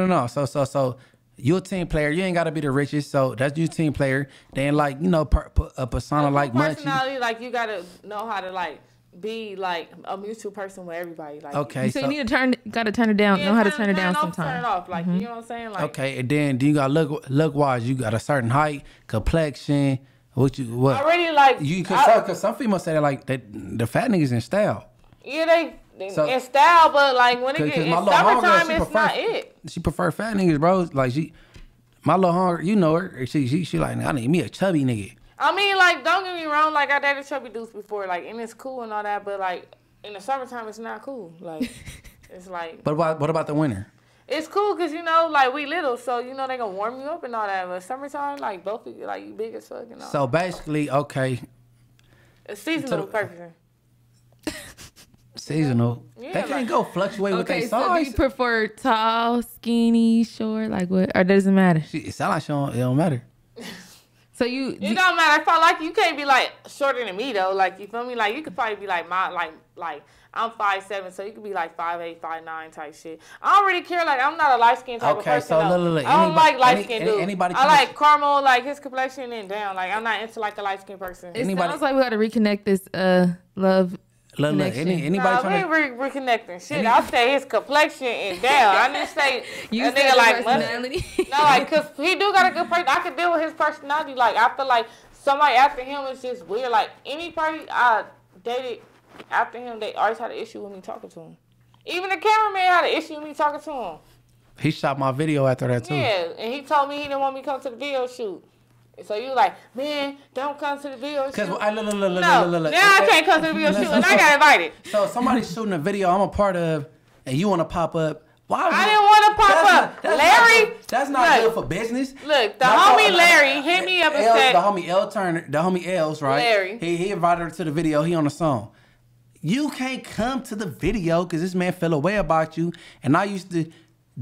no. So you're a team player. You ain't got to be the richest. So that's your team player. Then like put a persona like Munchie. Personality, like you gotta know how to like be like a mutual person with everybody. Like okay, so you need to turn it down. Know how to turn it down sometimes. Turn it off. Like you know what I'm saying. Like okay, and then you got look wise. You got a certain height, complexion. What? Already like you cause some females say that like that the fat niggas in style. Yeah, they in style, but like when it gets in summertime, it's not it. She prefer fat niggas, bro. Like my little hunger, you know her. She like I need me a chubby nigga. I mean, like don't get me wrong. Like I dated chubby dudes before, like and it's cool and all that, but like in the summertime, it's not cool. Like it's like. But what about the winter? It's cool because, you know, like, we little, so, you know, they gonna warm you up and all that. But summertime, like, both of you, like, you big as fuck and all. So, basically, okay. It's seasonal purpose. Seasonal. Yeah, they can't go fluctuate with their size. So do you prefer tall, skinny, short, like what? Or does it matter? It sounds like it don't matter. So it don't matter. I feel like you can't be, like, shorter than me, though. Like, you feel me? Like, you could probably be, like, I'm 5'7", so you could be like 5'8", 5'9" type shit. I don't really care. Like I'm not a light skin type of person. Okay, so look. I don't like light skin dudes. Anybody? I like caramel, like his complexion and down. Like I'm not into like a light skin person. It sounds like we got to reconnect this love. Anybody? Nah, we ain't reconnecting shit. I say his complexion and down. I didn't say you a nigga like personality. No, like cause he do got a good person. I can deal with his personality. Like I feel like somebody after him is just weird. Like anybody I dated after him, they always had an issue with me talking to him. Even the cameraman had an issue with me talking to him. He shot my video after that too. Yeah, and he told me he didn't want me to come to the video shoot. So you like, man, don't come to the video shoot. Look. Now I can't come to the video shoot, and I got invited. So somebody's shooting a video I'm a part of, and you want to pop up. Why? I didn't want to pop up. Larry, that's not good for business. Look, the homie Larry hit me up and said, the homie Els, right? Larry. He invited her to the video. He on the song. You can't come to the video because this man fell away about you, and I used to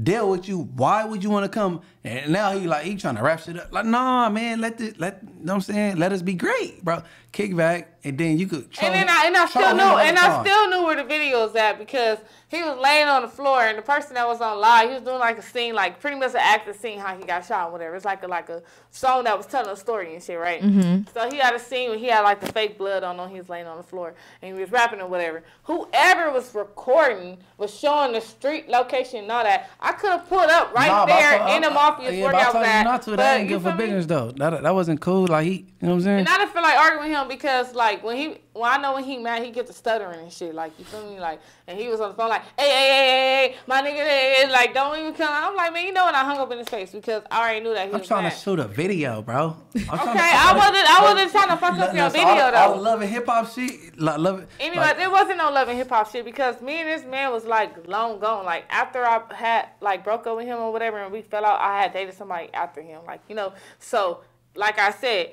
deal with you. Why would you want to come? And now he trying to wrap shit up. Like, nah, man, you know what I'm saying? Let us be great, bro. Kick back, and then you could. I still knew where the video was at because he was laying on the floor, and the person that was on live, he was doing like a scene, like pretty much an actor scene how he got shot, or whatever. It's like a song that was telling a story and shit, right? Mm-hmm. So he had a scene where he had like the fake blood on him. He was laying on the floor, and he was rapping or whatever. Whoever was recording was showing the street location and all that. I could have pulled up there in the Mafia's where I was at. Not to, that ain't good for business though. That wasn't cool. Like you know what I'm saying? And I didn't feel like arguing with him because like when I know when he mad, he gets to stuttering and shit. Like you feel me? Like and he was on the phone like, hey, my nigga, like don't even come. I'm like, man, you know what? I hung up in his face because I already knew that he was trying mad. to shoot a video, bro. I wasn't trying to fuck up your video though. I was loving hip hop shit. Love it. Anyway, there wasn't no loving hip hop shit because me and this man was like long gone. Like after I had like broke up with him or whatever and we fell out, I had dated somebody after him. Like you know, so like I said,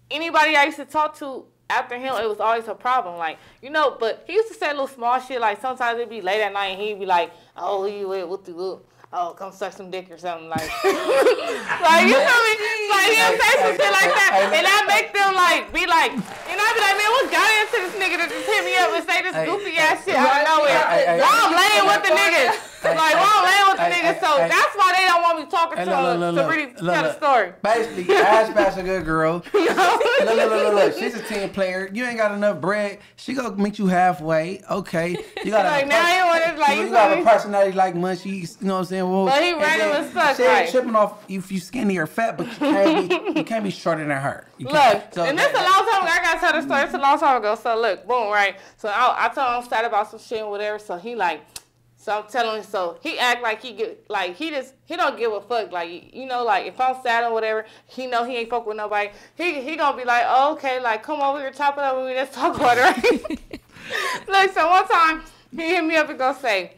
anybody I used to talk to after him, it was always a problem. Like, you know, but he used to say little small shit. Like, sometimes it'd be late at night and he'd be like, oh, who you with? What you with? Oh, come suck some dick or something. Like, like you feel me? Like, he'll say some shit like that. And I make them, like, be like, and I be like, man, what got into this nigga to just hit me up and say this goofy ass shit out of nowhere? Why I'm laying with the niggas? Like, why I'm laying with the niggas? So that's why they don't want me talking to her to really tell the story. Basically, Ash Bash a good girl. Look. She's a team player. You ain't got enough bread. She gonna meet you halfway. Okay. You got like, now you want it, like, you got a personality like Munchie. You know what I'm saying? Well, but he random as fuck. She ain't tripping off if you skinny or fat, but you can't be shorter than her. Look, and this a long time ago. I gotta tell the story. It's a long time ago. So look, boom, right. So I told him I'm sad about some shit and whatever. So he like. So I'm telling him, so he act like he don't give a fuck. Like, you know, like if I'm sad or whatever, he know he ain't fuck with nobody. He gonna be like, oh, okay, like come over here, chop it up with me, let's talk about it, right? Look, so one time he hit me up and go say,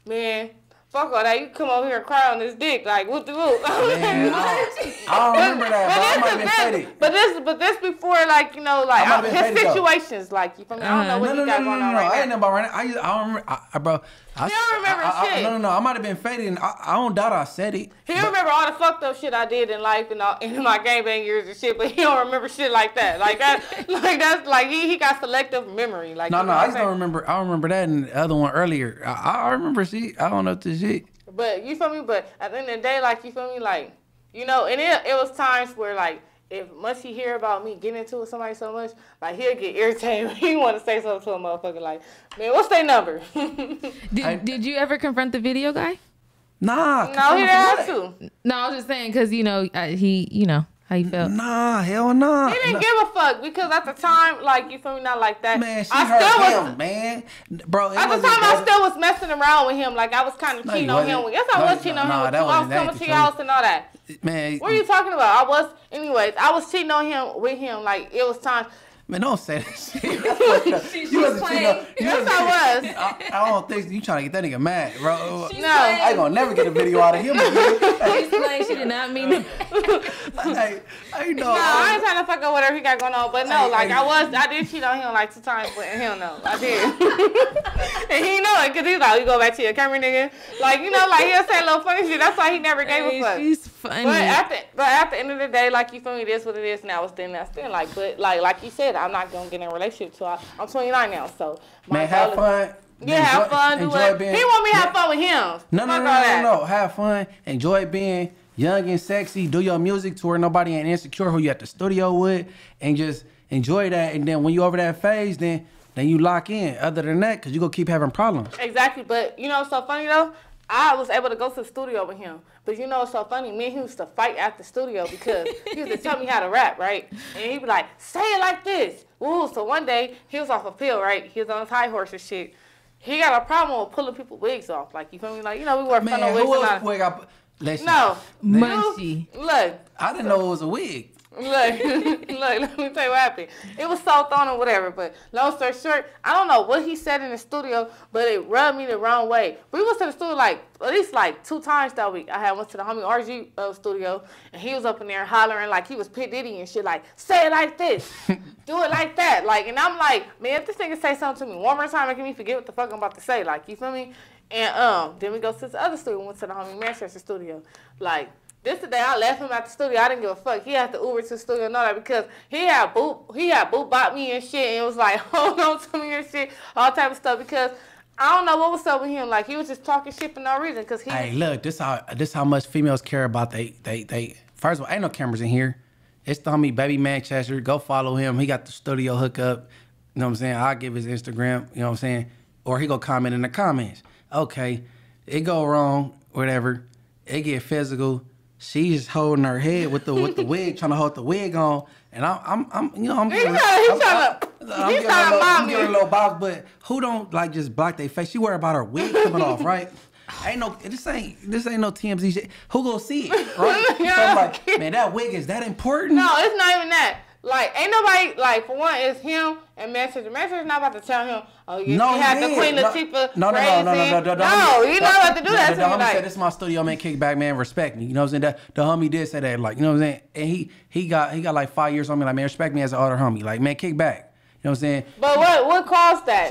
man, fuck all that. You come over here and cry on this dick, like, whoop the whoop. Man, I don't remember that, but I might have been faded. But this before, like, you know, like, his situations, like, you feel me? I don't know what he got going on right now. I ain't know about right now. I don't remember, bro. He don't remember shit. No. I might have been faded, and I don't doubt I said it. He don't remember all the fucked up shit I did in life and all, in my gangbang years and shit, but he don't remember shit like that. Like that, like that's like he got selective memory. Like no, I just don't remember. I don't remember that and the other one earlier. I remember shit. I don't know the shit. But you feel me? But at the end of the day, like you feel me? Like you know, and it was times where like. If Munchie hear about me getting into it with somebody so much, like he'll get irritated. He want to say something to a motherfucker like, man, what's their number? Did you ever confront the video guy? Nah. No, he didn't have to. No, I was just saying because you know he you know how he felt. Nah, hell no. He didn't give a fuck because at the time, like you feel me, not like that. Man, she hurt him, man. Bro, at the time I still was messing around with him. Like I was kind of cheating on him. Yes, I was cheating on him. I was coming to your house and all that. Man, what are you talking about? I was cheating on him with him. Like it was time. Man, don't say that shit. She was playing. Yes, I was. I don't think you trying to get that nigga mad, bro. No, I ain't gonna never get a video out of him again. She's playing. She did not mean it. Hey, no, I ain't trying to fuck up whatever he got going on. But no, I did cheat on him like 2 times, but hell no, I did. And he know it because he's like, you go back to your camera, nigga. Like you know, like he'll say a little funny shit. That's why he never gave a fuck. She's funny. But at the end of the day, like you feel me, this what it is now. It's then that's then. Like, but like you said, I'm not gonna get in a relationship till I'm 29 now. So man, have fun. Yeah, have fun. Do it. He want me to have fun with him. No. Have fun. Enjoy being young and sexy. Do your music to where nobody ain't insecure who you at the studio with, and just enjoy that. And then when you over that phase, then you lock in. Other than that, because you gonna keep having problems. Exactly. But you know what's so funny though? I was able to go to the studio with him. But you know what's so funny? Me and him used to fight at the studio because he used to tell me how to rap, right? And he'd be like, say it like this. Ooh, so one day, he was off a pill, right? He was on his high horse and shit. He got a problem with pulling people's wigs off. Like, you feel me? Like, you know, we wear fun of wigs. Who else wig I listen, no. Munchie. Look. I didn't know it was a wig. Look, let me tell you what happened. It was so thrown or whatever, but long story short, I don't know what he said in the studio, but it rubbed me the wrong way. We went to the studio at least 2 times that week. I went to the homie RG studio, and he was up in there hollering like he was P. Diddy and shit, like, say it like this, do it like that. Like, and I'm like, man, if this nigga say something to me one more time, making me forget what the fuck I'm about to say. Like, you feel me? And then we go to the other studio. We went to the homie Manchester studio. Like, this the day I left him at the studio. I didn't give a fuck. He had to Uber to the studio and all that because he had boot bought me and shit and it was like, hold on to me and shit, all type of stuff because I don't know what was up with him. Like he was just talking shit for no reason because he. Hey, look, this how much females care about they. First of all, ain't no cameras in here. It's the homie Baby Manchester. Go follow him. He got the studio hookup. You know what I'm saying? I'll give his Instagram. You know what I'm saying? Or he go comment in the comments. Okay, it go wrong, whatever. It get physical. She's holding her head with the wig, trying to hold the wig on, and I'm giving a little box, but who don't like just block their face? She worry about her wig coming off, right? This ain't no TMZ shit. Who gonna see it, right? So I'm like, man, that wig is that important? No, it's not even that. Like, ain't nobody, like, for one, it's him and Manchester. Manchester's not about to tell him, oh, you had the Queen Latifah No, he's not about to do that to me. The homie said, this is my studio, man, kickback, man, respect me. You know what I'm saying? The homie did say that, like, you know what I'm saying? And he got like 5 years on me, like, man, respect me as an older homie. Like, man, kick back. You know what I'm saying? But what caused that?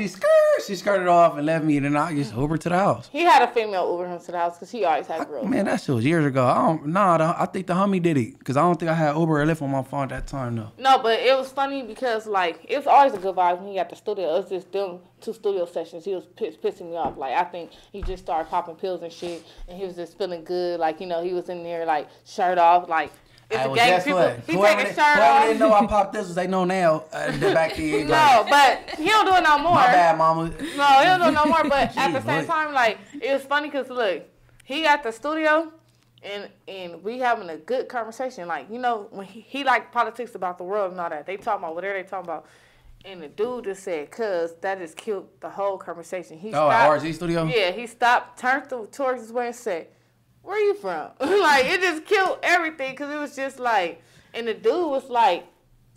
She skirted off and left me, and then I just Uber to the house. He had a female Uber him to the house because he always had girls. Man, that shit was years ago. I think the homie did it because I don't think I had Uber or Lyft on my phone at that time, though. No, but it was funny because, like, it was always a good vibe when he got the studio. It was just them 2 studio sessions. He was pissing me off. Like, I think he just started popping pills and shit, and he was just feeling good. Like, you know, he was in there, like, shirt off, like, it's a gang of people. He take his shirt off. Whoever didn't know I popped this, they know now. Back then. No, but he don't do it no more. My bad, mama. No, he don't do it no more. But at the same time, like, it was funny because, look, he got the studio, and we having a good conversation. Like, you know, when he like politics about the world and all that. They talking about whatever they talking about. And the dude just said, cuz, that just killed the whole conversation. He stopped. RG studio? Yeah, he stopped, turned towards his way and said, where you from? Like, it just killed everything because it was just like, and the dude was like,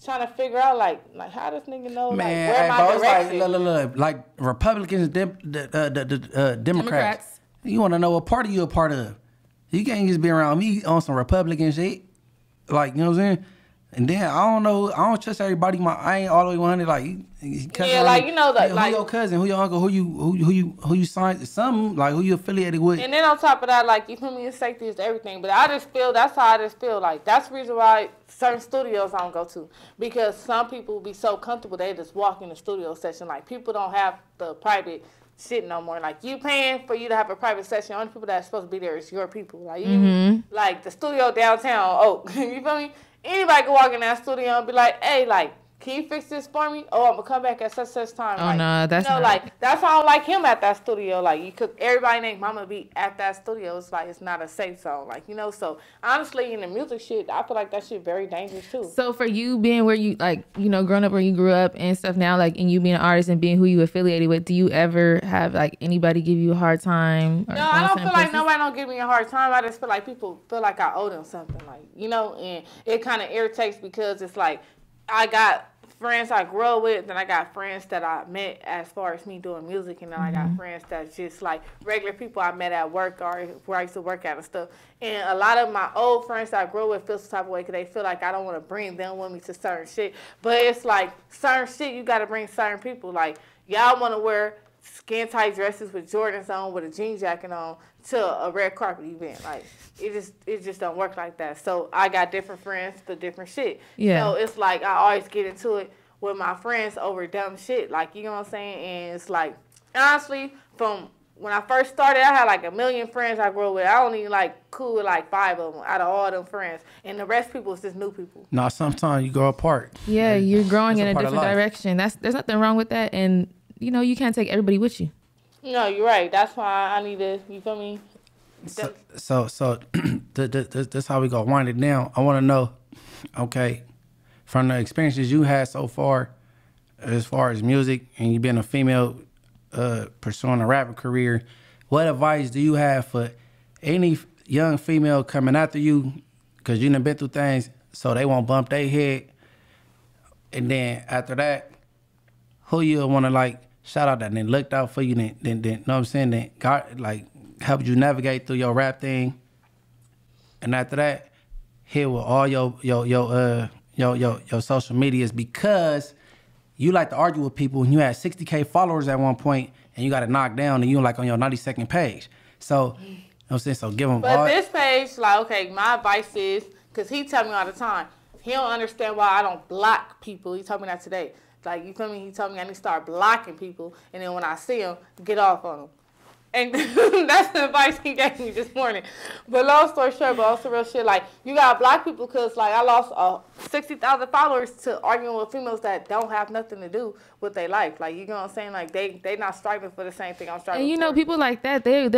trying to figure out, like how does nigga know, man, like, where my direction? Like Republicans, the Democrats. You want to know what party you a part of. You can't just be around me on some Republican shit. Like, you know what I'm saying? And then I don't know. I don't trust everybody. I ain't all the way 100. Like, yeah, like, you know, like, like who your cousin, who your uncle, who you signed, something like who you affiliated with. And then on top of that, like, you feel me, safety is everything. But I just feel that's how I just feel. Like, that's the reason why certain studios I don't go to, because some people be so comfortable they just walk in the studio session. Like, people don't have the private shit no more. Like, you paying for you to have a private session. Only people that's supposed to be there is your people. Like, you, like the studio downtown. Oh, you feel me? Anybody can walk in that studio and be like, hey, like, can you fix this for me? Oh, I'm gonna come back at such time. Oh, like, no, that's you know, not. like, that's why I don't like him at that studio. Like, you could, everybody named Mama be at that studio. It's like, it's not a safe zone. Like, you know, so honestly, in the music shit, I feel like that shit very dangerous too. So for you being where you, like, you know, growing up where you grew up and stuff now, like, and you being an artist and being who you affiliated with, do you ever have, like, anybody give you a hard time? No, I don't feel like nobody don't give me a hard time. I just feel like people feel like I owe them something. Like, you know, and it kind of irritates because it's like, I got friends I grew up with, then I got friends that I met as far as me doing music, and then I got friends that's just like regular people I met at work or where I used to work at and stuff. And a lot of my old friends that I grew up with feel some type of way because they feel like I don't want to bring them with me to certain shit. But it's like certain shit you got to bring certain people. Like, y'all want to wear skin tight dresses with Jordans on with a jean jacket on to a red carpet event. Like, it just don't work like that. So I got different friends for different shit. Yeah. So it's like I always get into it with my friends over dumb shit. Like, you know what I'm saying? And it's like, honestly, from when I first started, I had like 1 million friends I grew up with. I only like cool with like 5 of them out of all them friends. And the rest of people is just new people. No, sometimes you grow apart. Yeah, you're growing in a part of different life. direction. There's nothing wrong with that. And, you know, you can't take everybody with you. No, you're right. That's why I need to, you feel me? So this how we gonna wind it down. I want to know, okay, from the experiences you had so far as music, and you being a female pursuing a rapping career, what advice do you have for any young female coming after you, because you done been through things, so they won't bump their head, and then after that, who you want to like shout out that then looked out for you, then know what I'm saying, then got like helped you navigate through your rap thing, and after that, hit with all your social medias, because you like to argue with people and you had 60K followers at one point and you got it knocked down and you like on your 92nd page. So, you know what I'm saying? So give them But all. this page, like, okay, my advice is, because he tell me all the time, he don't understand why I don't block people. He told me that today. Like, you feel me? He told me I need to start blocking people, and then when I see them, get off on them. And that's the advice he gave me this morning. But long story short, but also real shit, like, you gotta block people because, like, I lost 60,000 followers to arguing with females that don't have nothing to do with their life. Like, you know what I'm saying? Like, they not striving for the same thing I'm striving for. And you know, people like that, they'll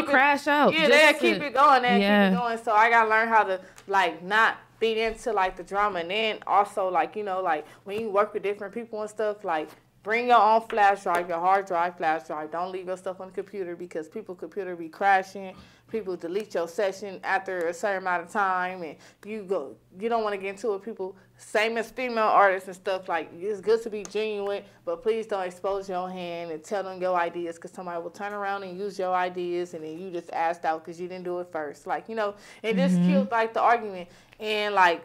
crash out. Yeah, they'll keep it going. Keep it going. So I gotta learn how to, like, not be into, like, the drama. And then also, like, you know, like, when you work with different people and stuff, like, bring your own flash drive, your hard drive, flash drive. Don't leave your stuff on the computer because people's computer be crashing. People delete your session after a certain amount of time, and you don't want to get into it with people. Same as female artists and stuff. Like, it's good to be genuine, but please don't expose your hand and tell them your ideas, because somebody will turn around and use your ideas, and then you just asked out because you didn't do it first. Like, you know, and just killed like the argument. And like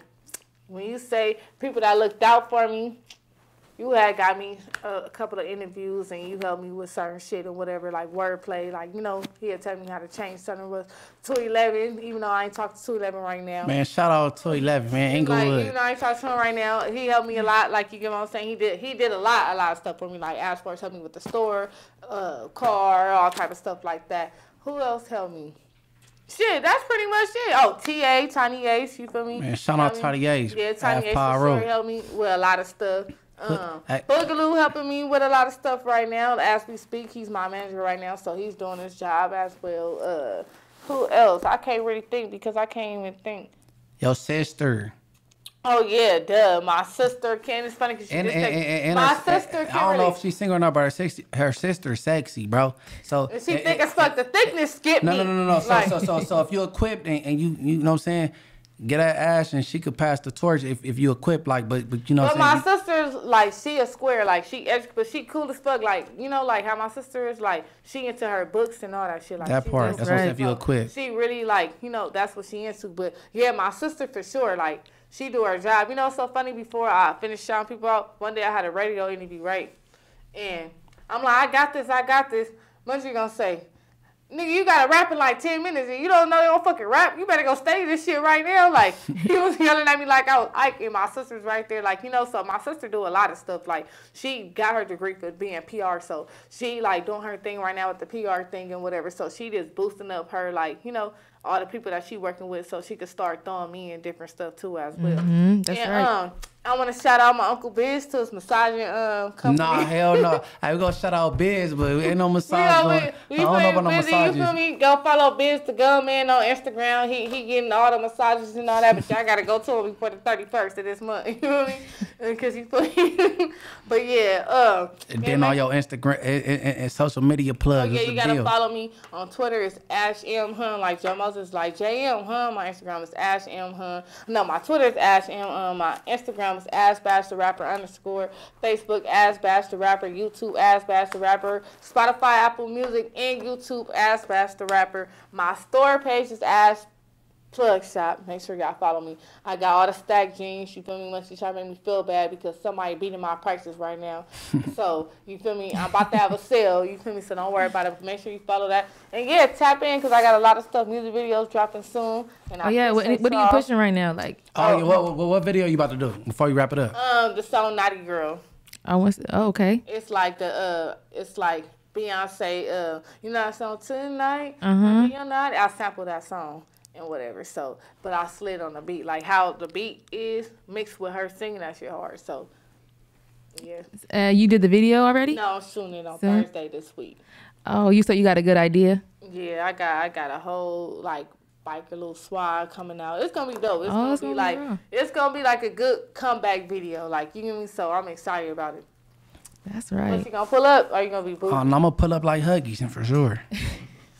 when you say people that looked out for me. You had got me a couple of interviews and you helped me with certain shit or whatever, like wordplay. Like, you know, he had told me how to change something with 211, even though I ain't talking to 211 right now. Man, shout out to 211, man, Inglewood. Like, even though I ain't talking to him right now, he helped me a lot. Like, you get what I'm saying? He did a lot of stuff for me. Like, RAH4 helped me with the store, car, all type of stuff like that. Who else helped me? Shit, that's pretty much it. Oh, TA, Tiny Ace, you feel me? Man, shout out to Tiny Ace. Yeah, Tiny Ace for sure helped me with a lot of stuff. Boogaloo helping me with a lot of stuff right now. As we speak, he's my manager right now, so he's doing his job as well. Who else? I can't really think because I can't even think. Your sister. Oh yeah, duh. My sister, Ken. It's funny because she just said my sister. I don't know if she's single or not, but her sister's sexy, bro. So and she thick as fuck. The thickness skipped me. No. So if you're equipped and you know what I'm saying, get at Ash and she could pass the torch if you equip, like, but you know. But my sister's like, she a square, like but she cool as fuck, like, you know, like how my sister is, like, she into her books and all that shit. Like, that part, that's what I'm saying, if you equip. She really, like, you know, that's what she into. But yeah, my sister for sure, like, she do her job. You know, it's so funny, before I finished shouting people out, one day I had a radio interview, right? And I'm like, I got this. Munchie gonna say, nigga, you gotta rap in like 10 minutes and you don't know you don't fucking rap. You better go study this shit right now. Like, he was yelling at me like I was Ike, and my sister's right there. Like, you know, so my sister do a lot of stuff. Like, she got her degree for being PR, so she, like, doing her thing right now with the PR thing and whatever. So she just boosting up her, like, you know, all the people that she working with, so she could start throwing me in different stuff too as well. That's right. I want to shout out my Uncle Biz to his massaging company. Nah, hell no. Hey, we gonna shout out Biz, but we ain't no massage going. I don't know about no massages. You feel me? Go follow Biz the Gunman on Instagram. He getting all the massages and all that, but y'all gotta go to him before the 31st of this month. You feel me? Because he's putting. But yeah. And then all your Instagram and social media plugs. Yeah, you gotta follow me on Twitter. It's Ash M Hun, like Joe Moses, like JM Hun. My Instagram is Ash M Hun. No, my Twitter is Ash M Hun. My Instagram is Ash Bash the Rapper _. Facebook Ash Bash the Rapper. YouTube Ash Bash the Rapper. Spotify, Apple Music, and YouTube Ash Bash the Rapper. My store page is Ash Plug Shop. Make sure y'all follow me. I got all the stack jeans. You feel me? Once you try to make me feel bad because somebody beating my prices right now. So you feel me? I'm about to have a sale. You feel me? So don't worry about it. Make sure you follow that. And yeah, tap in because I got a lot of stuff. Music videos dropping soon. And what are you pushing right now? Like, what video are you about to do before you wrap it up? The song Naughty Girl. Okay. It's like it's like Beyonce. You know that song Tonight? I sampled that song. And whatever, so, but I slid on the beat, like how the beat is mixed with her singing that shit hard, so, yeah. You did the video already? No, I'm shooting it on Thursday this week. Oh, you said you got a good idea? Yeah, I got a whole, like, biker little swag coming out. It's gonna be dope. It's gonna be like a good comeback video, like, you know me, so I'm excited about it. That's right. Once you gonna pull up, or are you gonna be booty? I'm gonna pull up like Huggies, and for sure.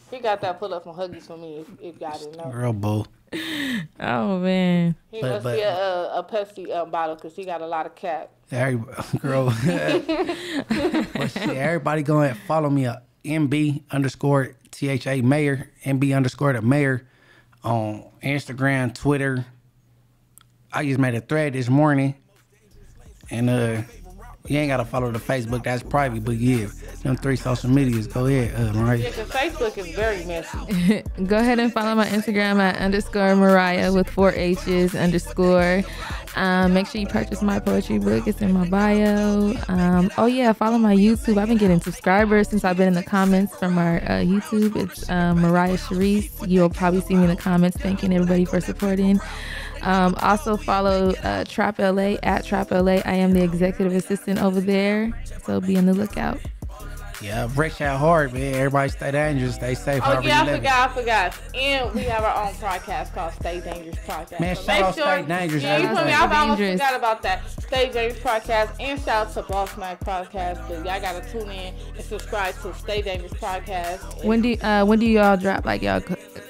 He got that pull up from Huggies for me, if y'all didn't know. Girl, boo. Oh, man. He must be a Pepsi bottle because he got a lot of cap. Girl. But shit, everybody go ahead and follow me at MB_THA Mayor, MB_ the Mayor on Instagram, Twitter. I just made a thread this morning. And you ain't gotta follow the Facebook, that's private, but yeah, them 3 social medias, go ahead, Mariah. Yeah, because Facebook is very messy. Go ahead and follow my Instagram at _Mariah with 4 H's _. Make sure you purchase my poetry book, it's in my bio. Follow my YouTube. I've been getting subscribers since I've been in the comments from our YouTube. It's Mariah Sharice. You'll probably see me in the comments thanking everybody for supporting. Also follow Trap LA at Trap LA. I am the executive assistant over there, so be on the lookout. Yeah, break out hard, man. Everybody stay dangerous, stay safe. Oh yeah, I forgot. And we have our own podcast called Stay Dangerous Podcast. Man, shout out Stay Dangerous. Yeah, you put me. I almost forgot about that. Stay Dangerous Podcast, and shout out to Boss Mac Podcast. But y'all gotta tune in and subscribe to Stay Dangerous Podcast. When do y'all drop? Like y'all?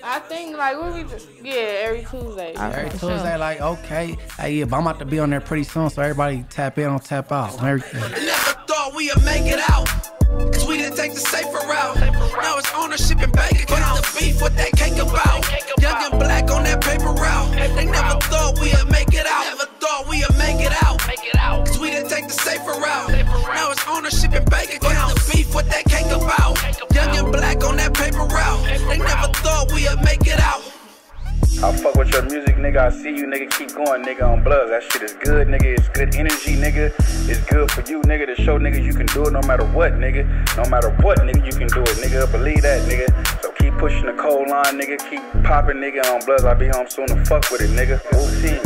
I think like every Tuesday. Every Tuesday, like okay, hey, but I'm about to be on there pretty soon, so everybody tap in, tap out, everything. Never thought we'd make it out. Cause we didn't take the safer route. Now it's ownership and bank account. The beef, what that cake about. Young and black on that paper route. They never thought we'd make it out. Never thought we'd make it out. Cause we didn't take the safer route. Now it's ownership and bank account. The beef, what that cake about. Young and black on that paper route. They never thought we'd make it out. I fuck with your music, nigga. I see you, nigga. Keep going, nigga, on Bloods. That shit is good, nigga. It's good energy, nigga. It's good for you, nigga, to show niggas you can do it no matter what, nigga. No matter what, nigga, you can do it, nigga. Believe that, nigga. So keep pushing the cold line, nigga. Keep popping, nigga, on Bloods. I'll be home soon to fuck with it, nigga. We'll see.